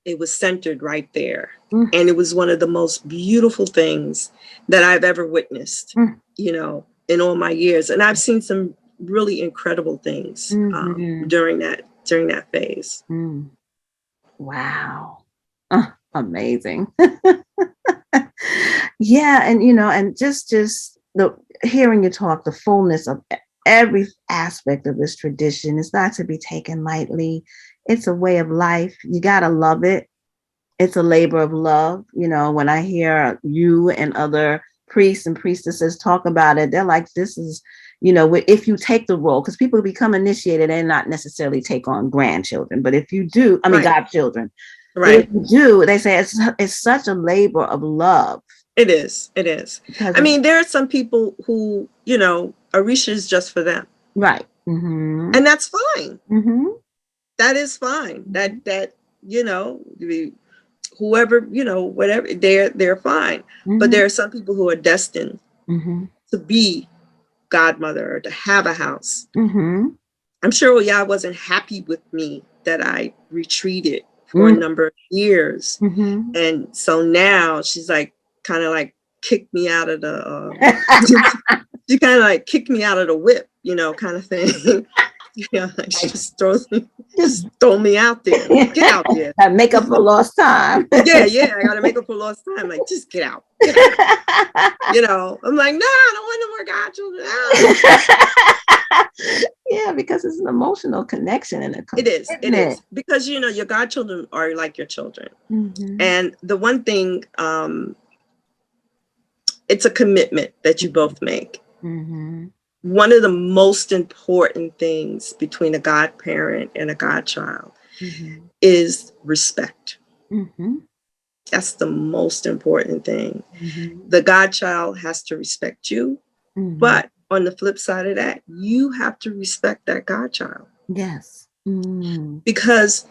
it was centered right there. And it was one of the most beautiful things that I've ever witnessed, you know, in all my years. And I've seen some really incredible things during that phase. Wow. Amazing. Yeah. And, you know, and just the hearing you talk, the fullness of every aspect of this tradition is not to be taken lightly. It's a way of life. You got to love it. It's a labor of love. You know, when I hear you and other priests and priestesses talk about it, they're like, this is, you know, if you take the role, because people become initiated and not necessarily take on grandchildren, but if you do, I mean, godchildren, if you do, they say it's such a labor of love. It is. It is. I mean, there are some people who, you know, Orisha is just for them. Right. And that's fine. That is fine. That, you know, whoever, you know, whatever, they're fine. But there are some people who are destined to be godmother or to have a house. I'm sure Oya wasn't happy with me that I retreated for a number of years. And so now she's like, kind of like kicked me out of the, she kind of like kicked me out of the whip, you know, kind of thing. Yeah, she just throw me out there. Get out there. Make up for lost time. Yeah, I gotta make up for lost time. Like, just get out. Get out. You know, I'm like, no, I don't want no more godchildren. Yeah, because it's an emotional connection and it is because you know your godchildren are like your children, and the one thing, it's a commitment that you both make. One of the most important things between a godparent and a godchild is respect. That's the most important thing. The godchild has to respect you, but on the flip side of that, you have to respect that godchild. Yes. Because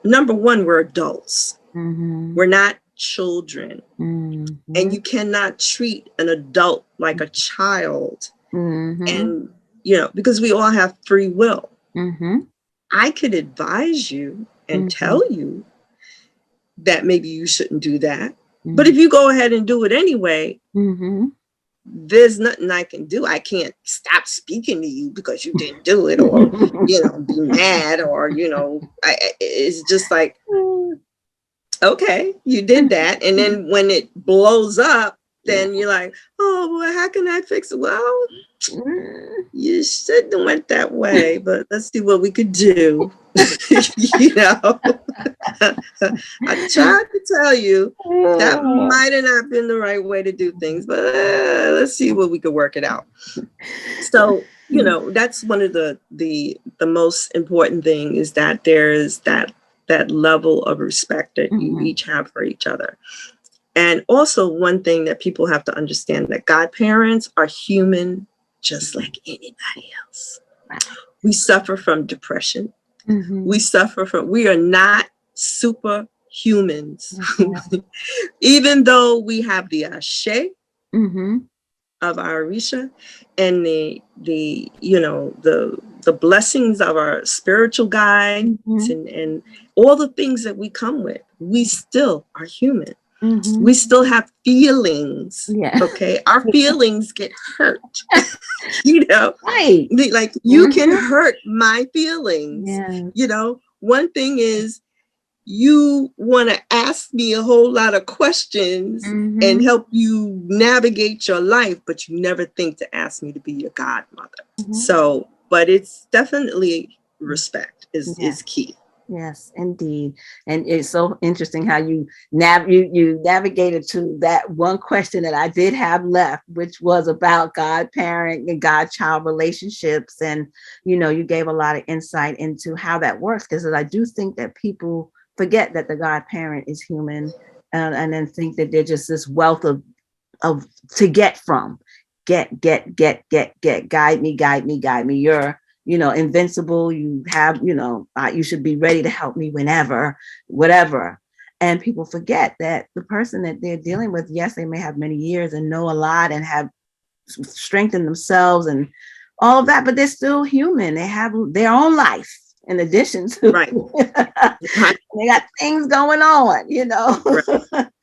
number one, we're adults. We're not children. And you cannot treat an adult like a child and because we all have free will. Mm-hmm. I could advise you and Mm-hmm. tell you that maybe you shouldn't do that. Mm-hmm. But if you go ahead and do it anyway, Mm-hmm. there's nothing I can do. I can't stop speaking to you because you didn't do it, or, be mad, or, it's just like, okay, you did that. And then when it blows up, then you're like, oh, well, how can I fix it? Well, you shouldn't have went that way, but let's see what we could do. I tried to tell you that might have not been the right way to do things, but let's see what we could work it out. So, that's one of the most important thing, is that there is that level of respect that you each have for each other. And also, one thing that people have to understand, that godparents are human just like anybody else. We suffer from depression. Mm-hmm. We are not superhumans. Okay. Even though we have the ashe of our Orisha, and the blessings of our spiritual guides, and all the things that we come with, we still are human. We still have feelings. Yeah. Okay. Our feelings get hurt. Right. Like, you can hurt my feelings. Yeah. One thing is, you want to ask me a whole lot of questions and help you navigate your life, but you never think to ask me to be your godmother. So, but it's definitely respect is key. Yes, indeed. And it's so interesting how you navigated to that one question that I did have left, which was about godparent and godchild relationships. And, you gave a lot of insight into how that works, because I do think that people forget that the godparent is human, and then think that they're just this wealth of to get from. Get, guide me. You're invincible. You have, you should be ready to help me whenever, whatever. And people forget that the person that they're dealing with, yes, they may have many years and know a lot and have strengthened themselves and all of that, but they're still human. They have their own life in addition to, right. They got things going on,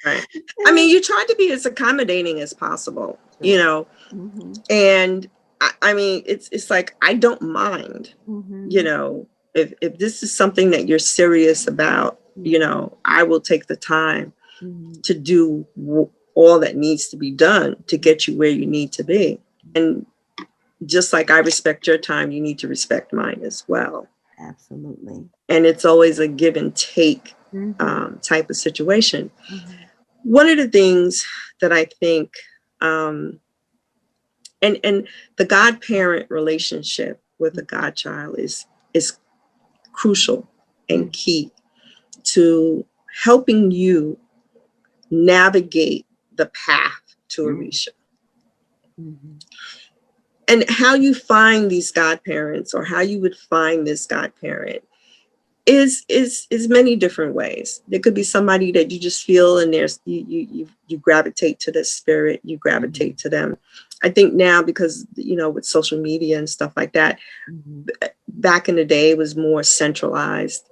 Right. I mean, you try to be as accommodating as possible, and I mean, it's like, I don't mind, if this is something that you're serious about, I will take the time to do all that needs to be done to get you where you need to be. And just like I respect your time, you need to respect mine as well. Absolutely. And it's always a give and take type of situation. One of the things that I think, and the godparent relationship with a godchild is crucial and key to helping you navigate the path to Orisha. And how you find these godparents, or how you would find this godparent, is many different ways. There could be somebody that you just feel, and there's you gravitate to the spirit, you gravitate to them. I think now, because with social media and stuff like that, back in the day it was more centralized.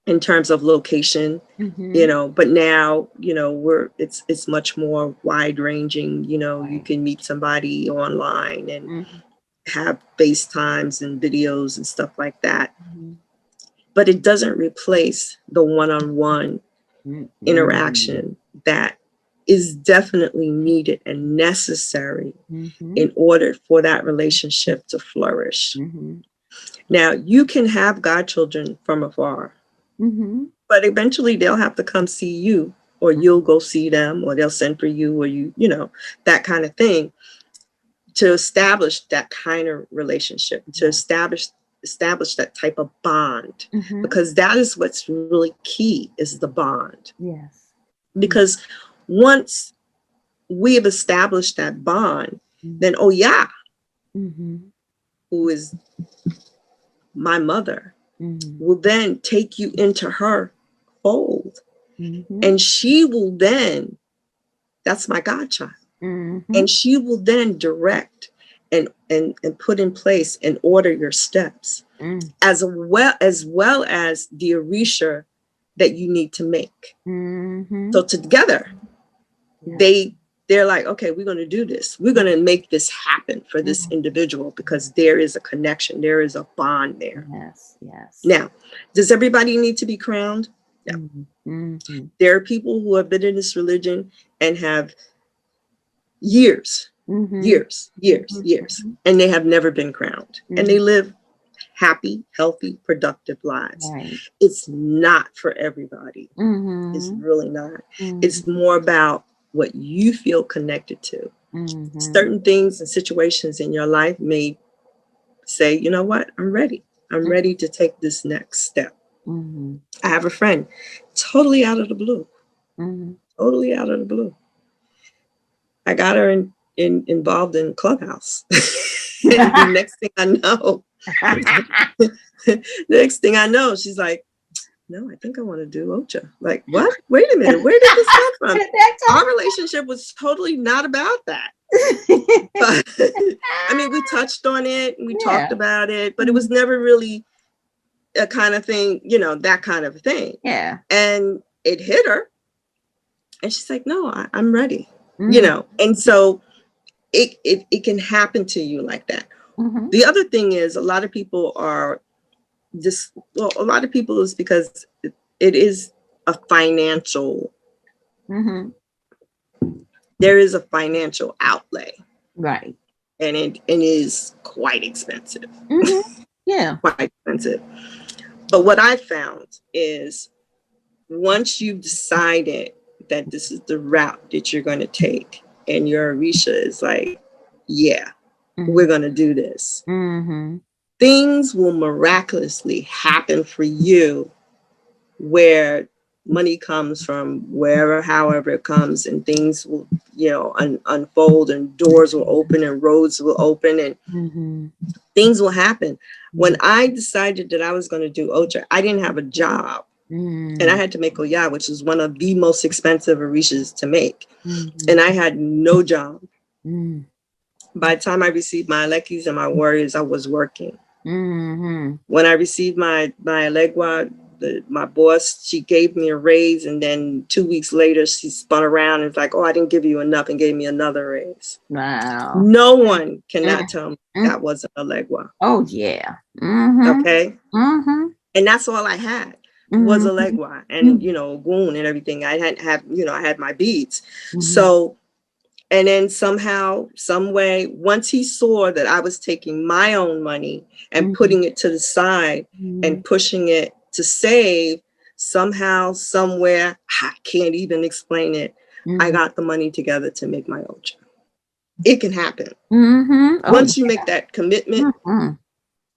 In terms of location, but now, it's much more wide ranging. You can meet somebody online and have FaceTimes and videos and stuff like that. But it doesn't replace the one-on-one interaction that is definitely needed and necessary in order for that relationship to flourish. Now, you can have godchildren from afar, but eventually they'll have to come see you, or you'll go see them, or they'll send for you, or that kind of thing, to establish that kind of relationship, to establish that type of bond, because that is what's really key, is the bond. Yes. Because once we have established that bond, then Oya, who is my mother, will then take you into her fold, and she will then, that's my godchild, and she will then direct and put in place and order your steps, as well as the Orisha that you need to make. So together, they're like, okay, we're going to do this. We're going to make this happen for this individual, because there is a connection. There is a bond there. Yes, yes. Now, does everybody need to be crowned? Yeah. There are people who have been in this religion and have years, and they have never been crowned. And they live happy, healthy, productive lives. Right. It's not for everybody. It's really not. It's more about what you feel connected to. Certain things and situations in your life may say, you know what, I'm ready. I'm ready to take this next step. I have a friend, totally out of the blue. Totally out of the blue. I got her involved in Clubhouse. The next thing I know, she's like, no, I think I want to do Ocha. Like, what? Wait a minute. Where did this come from? Our relationship was totally not about that. But, I mean, we touched on it, we talked about it, but it was never really a kind of thing, you know, that kind of thing. Yeah. And it hit her. And she's like, no, I'm ready. You know, and so it can happen to you like that. The other thing is, a lot of people are a lot of people is because it is a financial, there is a financial outlay. Right. And it is quite expensive. Yeah. Quite expensive. But what I found is, once you've decided that this is the route that you're going to take, and your Orisha is like, yeah, we're going to do this. Things will miraculously happen for you, where money comes from wherever, however it comes, and things will, you know, unfold, and doors will open, and roads will open, and things will happen. When I decided that I was going to do Ocha, I didn't have a job. And I had to make Oya, which is one of the most expensive Orishas to make. And I had no job. By the time I received my Alekis and my warriors, I was working. When I received my Alegua, my boss, she gave me a raise, and then 2 weeks later, she spun around and was like, oh, I didn't give you enough, and gave me another raise. Wow. No one cannot tell me that wasn't Alegua. Oh, yeah. Okay? And that's all I had. Was a Legua and, you know, Goon and everything. I hadn't have, you know, I had my beads. So, and then somehow, some way, once he saw that I was taking my own money and putting it to the side and pushing it to save, somehow, somewhere, I can't even explain it, I got the money together to make my Ocha. It can happen. Once you make that commitment and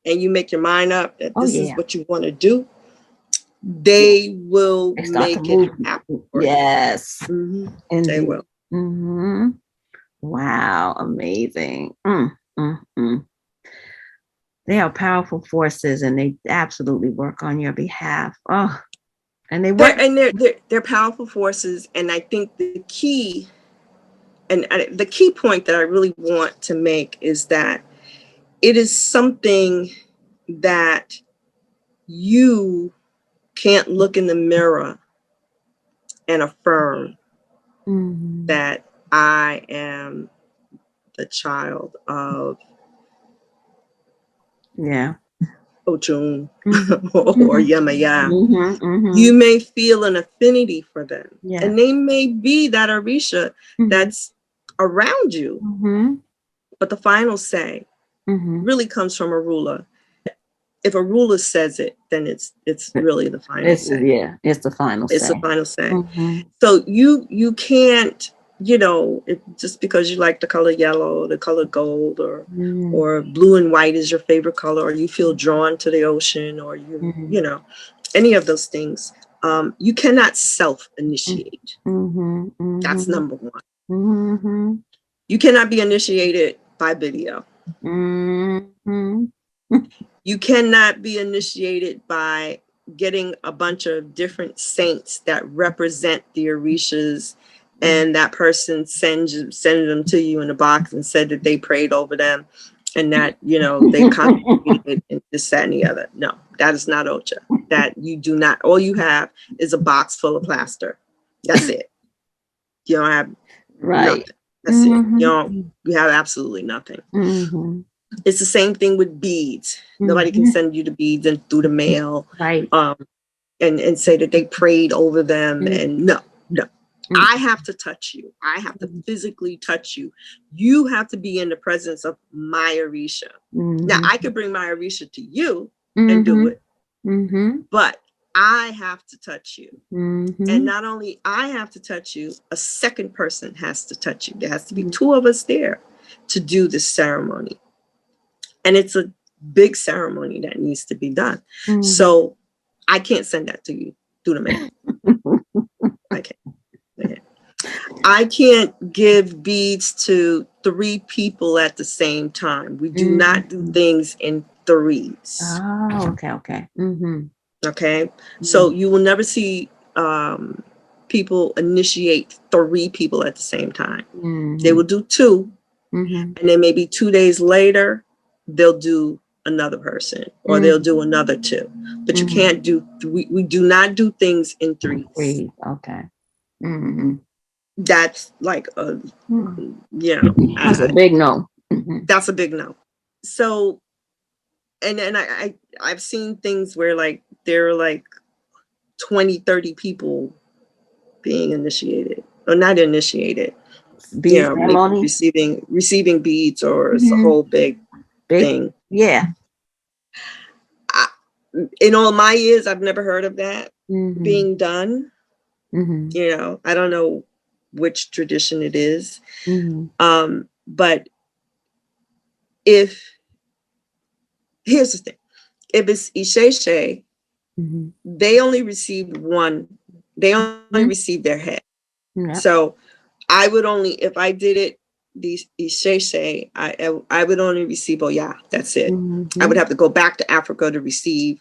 you make your mind up that this is what you want to do, they will make it happen. Yes. They will. Wow, amazing. They are powerful forces, and they absolutely work on your behalf. Oh, and they're powerful forces. And I think the key point that I really want to make is that it is something that you can't look in the mirror and affirm that I am the child of Ochun or Yemaya. You may feel an affinity for them, and they may be that Orisha that's around you. But the final say really comes from a ruler. If a ruler says it, then it's really the final say. Yeah, it's the final say. It's the final say. So you can't, you know, just because you like the color yellow, the color gold, or blue and white is your favorite color, or you feel drawn to the ocean, or you know, any of those things, you cannot self-initiate. That's number one. You cannot be initiated by video. You cannot be initiated by getting a bunch of different saints that represent the Orishas and that person sends them to you in a box and said that they prayed over them and that, you know, they contributed and this, that, and the other. No, that is not Ocha. That you do not, all you have is a box full of plaster. That's it. You don't have nothing. That's it. You have absolutely nothing. It's the same thing with beads. Nobody can send you the beads and through the mail. Right. And say that they prayed over them. And no. I have to touch you. I have to physically touch you. You have to be in the presence of my Orisha. Now, I could bring my Orisha to you and do it, but I have to touch you. And not only I have to touch you, a second person has to touch you. There has to be two of us there to do this ceremony. And it's a big ceremony that needs to be done. So I can't send that to you through the mail. I can't. I can't give beads to 3 people at the same time. We do not do things in threes. Oh, okay. Okay. So you will never see people initiate 3 people at the same time. They will do 2, and then maybe 2 days later, they'll do another person, or they'll do another 2. But you can't do 3. We do not do things in threes. Okay. That's like a, you know, that's a big no. That's a big no. So, and I've seen things where like there are like 20, 30 people being initiated, or not initiated, you know, maybe receiving beads, or it's a whole big thing. Yeah. In all my years, I've never heard of that being done. You know, I don't know which tradition it is. But here's the thing, if it's Isheshe, they only receive one, they only receive their head. So I would only, if I did it, the Isheshe, I would only receive Oya. That's it. I would have to go back to Africa to receive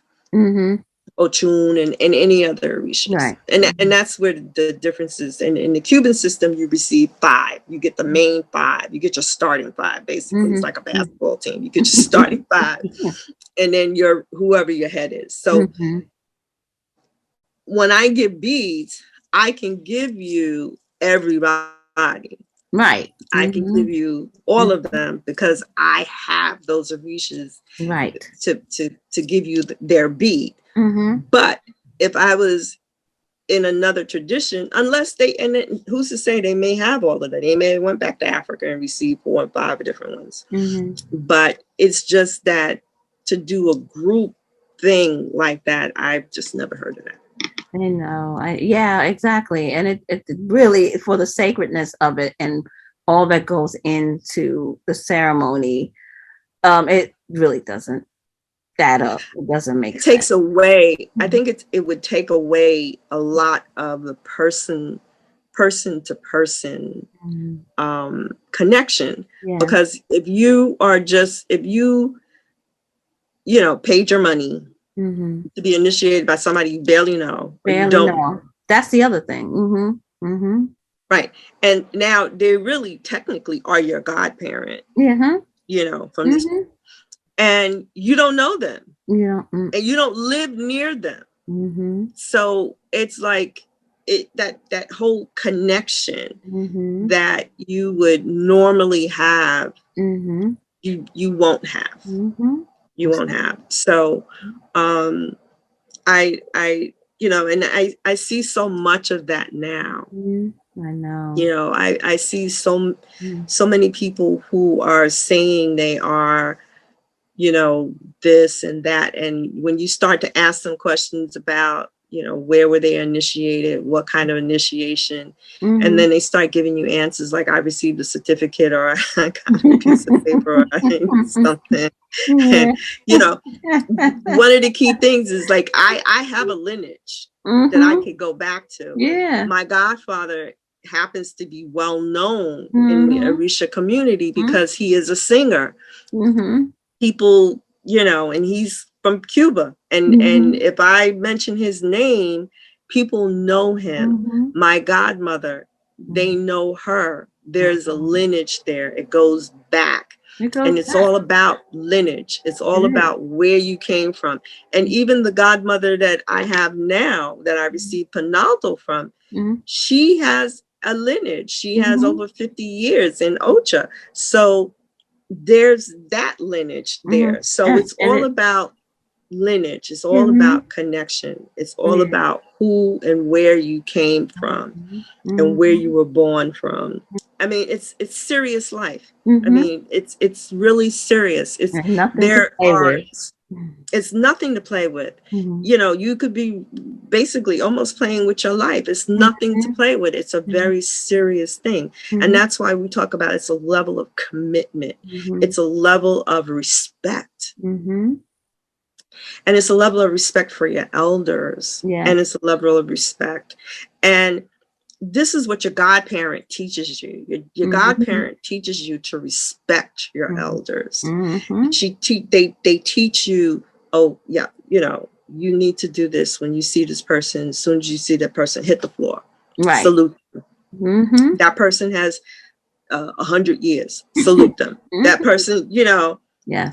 Ochun and any other Orishas. Right. And that's where the difference is. In the Cuban system, you receive 5. You get the main 5. You get your starting 5. Basically, it's like a basketball team. You get your starting 5, and then whoever your head is. So when I give beads, I can give you everybody. Right. I can give you all of them because I have those Orishas to give you their bead. But if I was in another tradition, unless who's to say they may have all of that? They may have went back to Africa and received 4 and 5 different ones. But it's just that to do a group thing like that, I've just never heard of that. I know. Yeah, exactly. And it really, for the sacredness of it and all that goes into the ceremony, it really doesn't add up. It doesn't make sense. It takes away, I think it would take away a lot of the person to person connection. Because if you paid your money to be initiated by somebody you barely know, know. That's the other thing. Right. And now they really technically are your godparent, from this, and you don't know them. And you don't live near them. So it's like that whole connection that you would normally have, you won't have. You won't have. So I see so much of that now. I know. I see so many people who are saying they are, this and that. And when you start to ask them questions about, where were they initiated, what kind of initiation, and then they start giving you answers like, I received a certificate, or I got a piece of paper, or something. And, one of the key things is like, I have a lineage that I could go back to. My godfather happens to be well known in the Orisha community because he is a singer. People, and he's from Cuba. And if I mention his name, people know him. My godmother they know her. There's a lineage there. It goes back. And it's all about lineage. It's all about where you came from. And even the godmother that I have now, that I received Penalto from, she has a lineage. She has over 50 years in Ocha. So there's that lineage there. So it's all about lineage. It's all about connection. It's all about who and where you came from and where you were born from. I mean, it's serious life. I mean, it's really serious. It's it's nothing to play with. You know, you could be basically almost playing with your life. It's nothing to play with. It's a very serious thing. And that's why we talk about it's a level of commitment. It's a level of respect. And it's a level of respect for your elders. And it's a level of respect. And this is what your godparent teaches you. Your godparent teaches you to respect your elders. They teach you, oh, yeah, you know, you need to do this when you see this person. As soon as you see that person, hit the floor. Salute them. That person has 100 years. Salute them. That person, you know,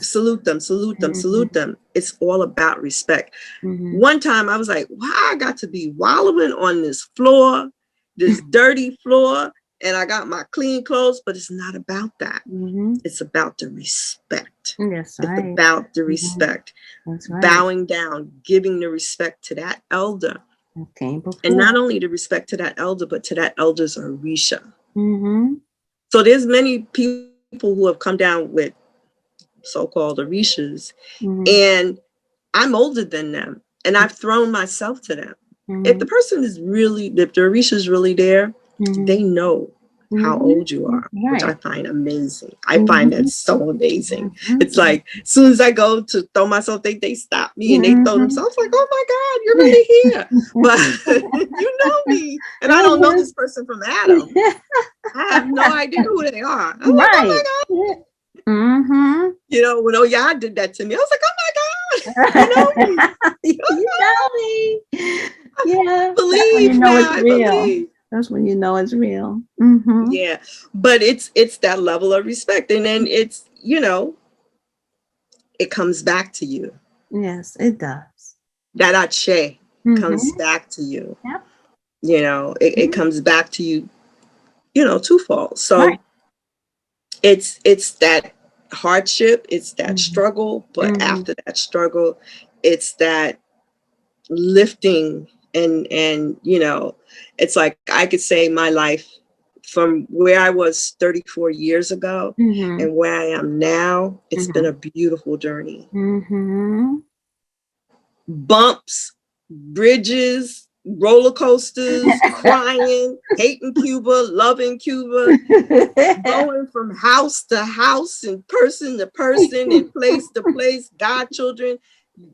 salute them, salute them, salute them. It's all about respect. One time I was like, wow, I got to be wallowing on this floor, this dirty floor, and I got my clean clothes, but it's not about that. It's about the respect. It's about the respect. Bowing down, giving the respect to that elder. And not only the respect to that elder, but to that elder's Orisha. So there's many people who have come down with so-called Orishas, and I'm older than them, and I've thrown myself to them. If the person is really, if the Orisha is really there, they know how old you are, which I find amazing. I find that so amazing. It's like, as soon as I go to throw myself, they stop me and they throw themselves like, oh my God, you're really here. But you know me, and I don't know this person from Adam. I have no idea who they are. I'm like, oh my God. You know, when Oya did that to me, I was like, oh my God, you know me. You know me. Yeah. Believe now, I believe. That's when you know it's real. Yeah, but it's that level of respect, and then it's, you know, it comes back to you. Yes, it does. That ache comes back to you. You know, it comes back to you, you know, twofold. So it's that hardship, it's that struggle, but after that struggle, it's that lifting. And you know, it's like I could say my life from where I was 34 years ago and where I am now, it's been a beautiful journey. Bumps, bridges, roller coasters, crying, hating Cuba, loving Cuba, going from house to house and person to person and place to place, godchildren,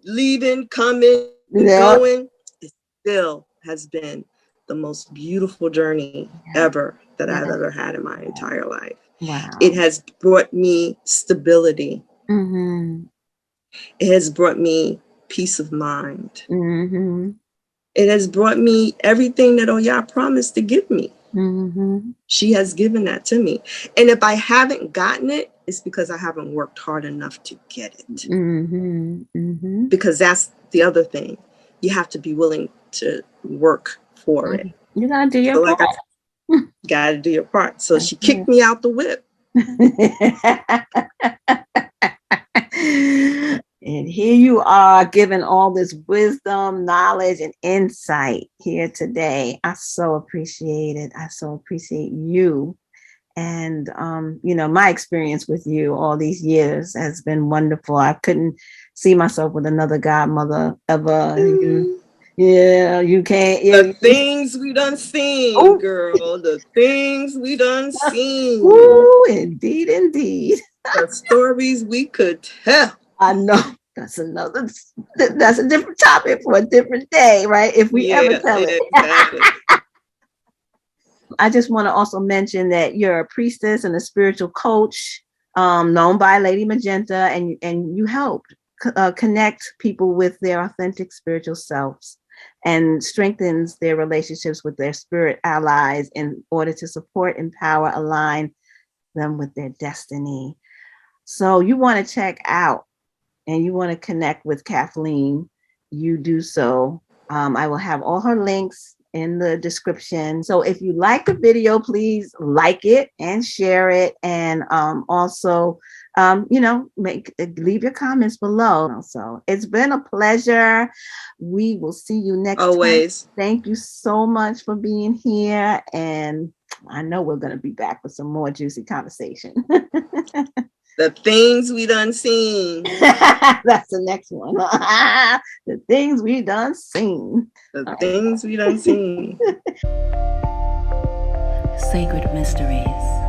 leaving, coming, going. Still has been the most beautiful journey ever that I've ever had in my entire life. It has brought me stability. It has brought me peace of mind. It has brought me everything that Oya promised to give me. She has given that to me. And if I haven't gotten it, it's because I haven't worked hard enough to get it. Because that's the other thing. You have to be willing to work for it. You gotta do your part. Gotta do your part. So she kicked me out the whip. And here you are giving all this wisdom, knowledge, and insight here today. I so appreciate it. I so appreciate you. And, you know, my experience with you all these years has been wonderful. I couldn't see myself with another godmother ever. Yeah, you can't. The things we done seen, girl. The things we done seen. Ooh, indeed, indeed. The stories we could tell. I know. That's a different topic for a different day, right? If we ever tell it. Exactly. I just want to also mention that you're a priestess and a spiritual coach, known by Lady Magenta, and you help connect people with their authentic spiritual selves. and strengthens their relationships with their spirit allies in order to support, empower, align them with their destiny. So you want to check out and you want to connect with Kathleen, you do so. I will have all her links in the description. So if you like the video, please like it and share it. And also, leave your comments below. So it's been a pleasure. We will see you next Always. time. Thank you so much for being here. And I know we're going to be back with some more juicy conversation. The things we done seen. That's the next one. The things we done seen. The things we done seen. Sacred mysteries.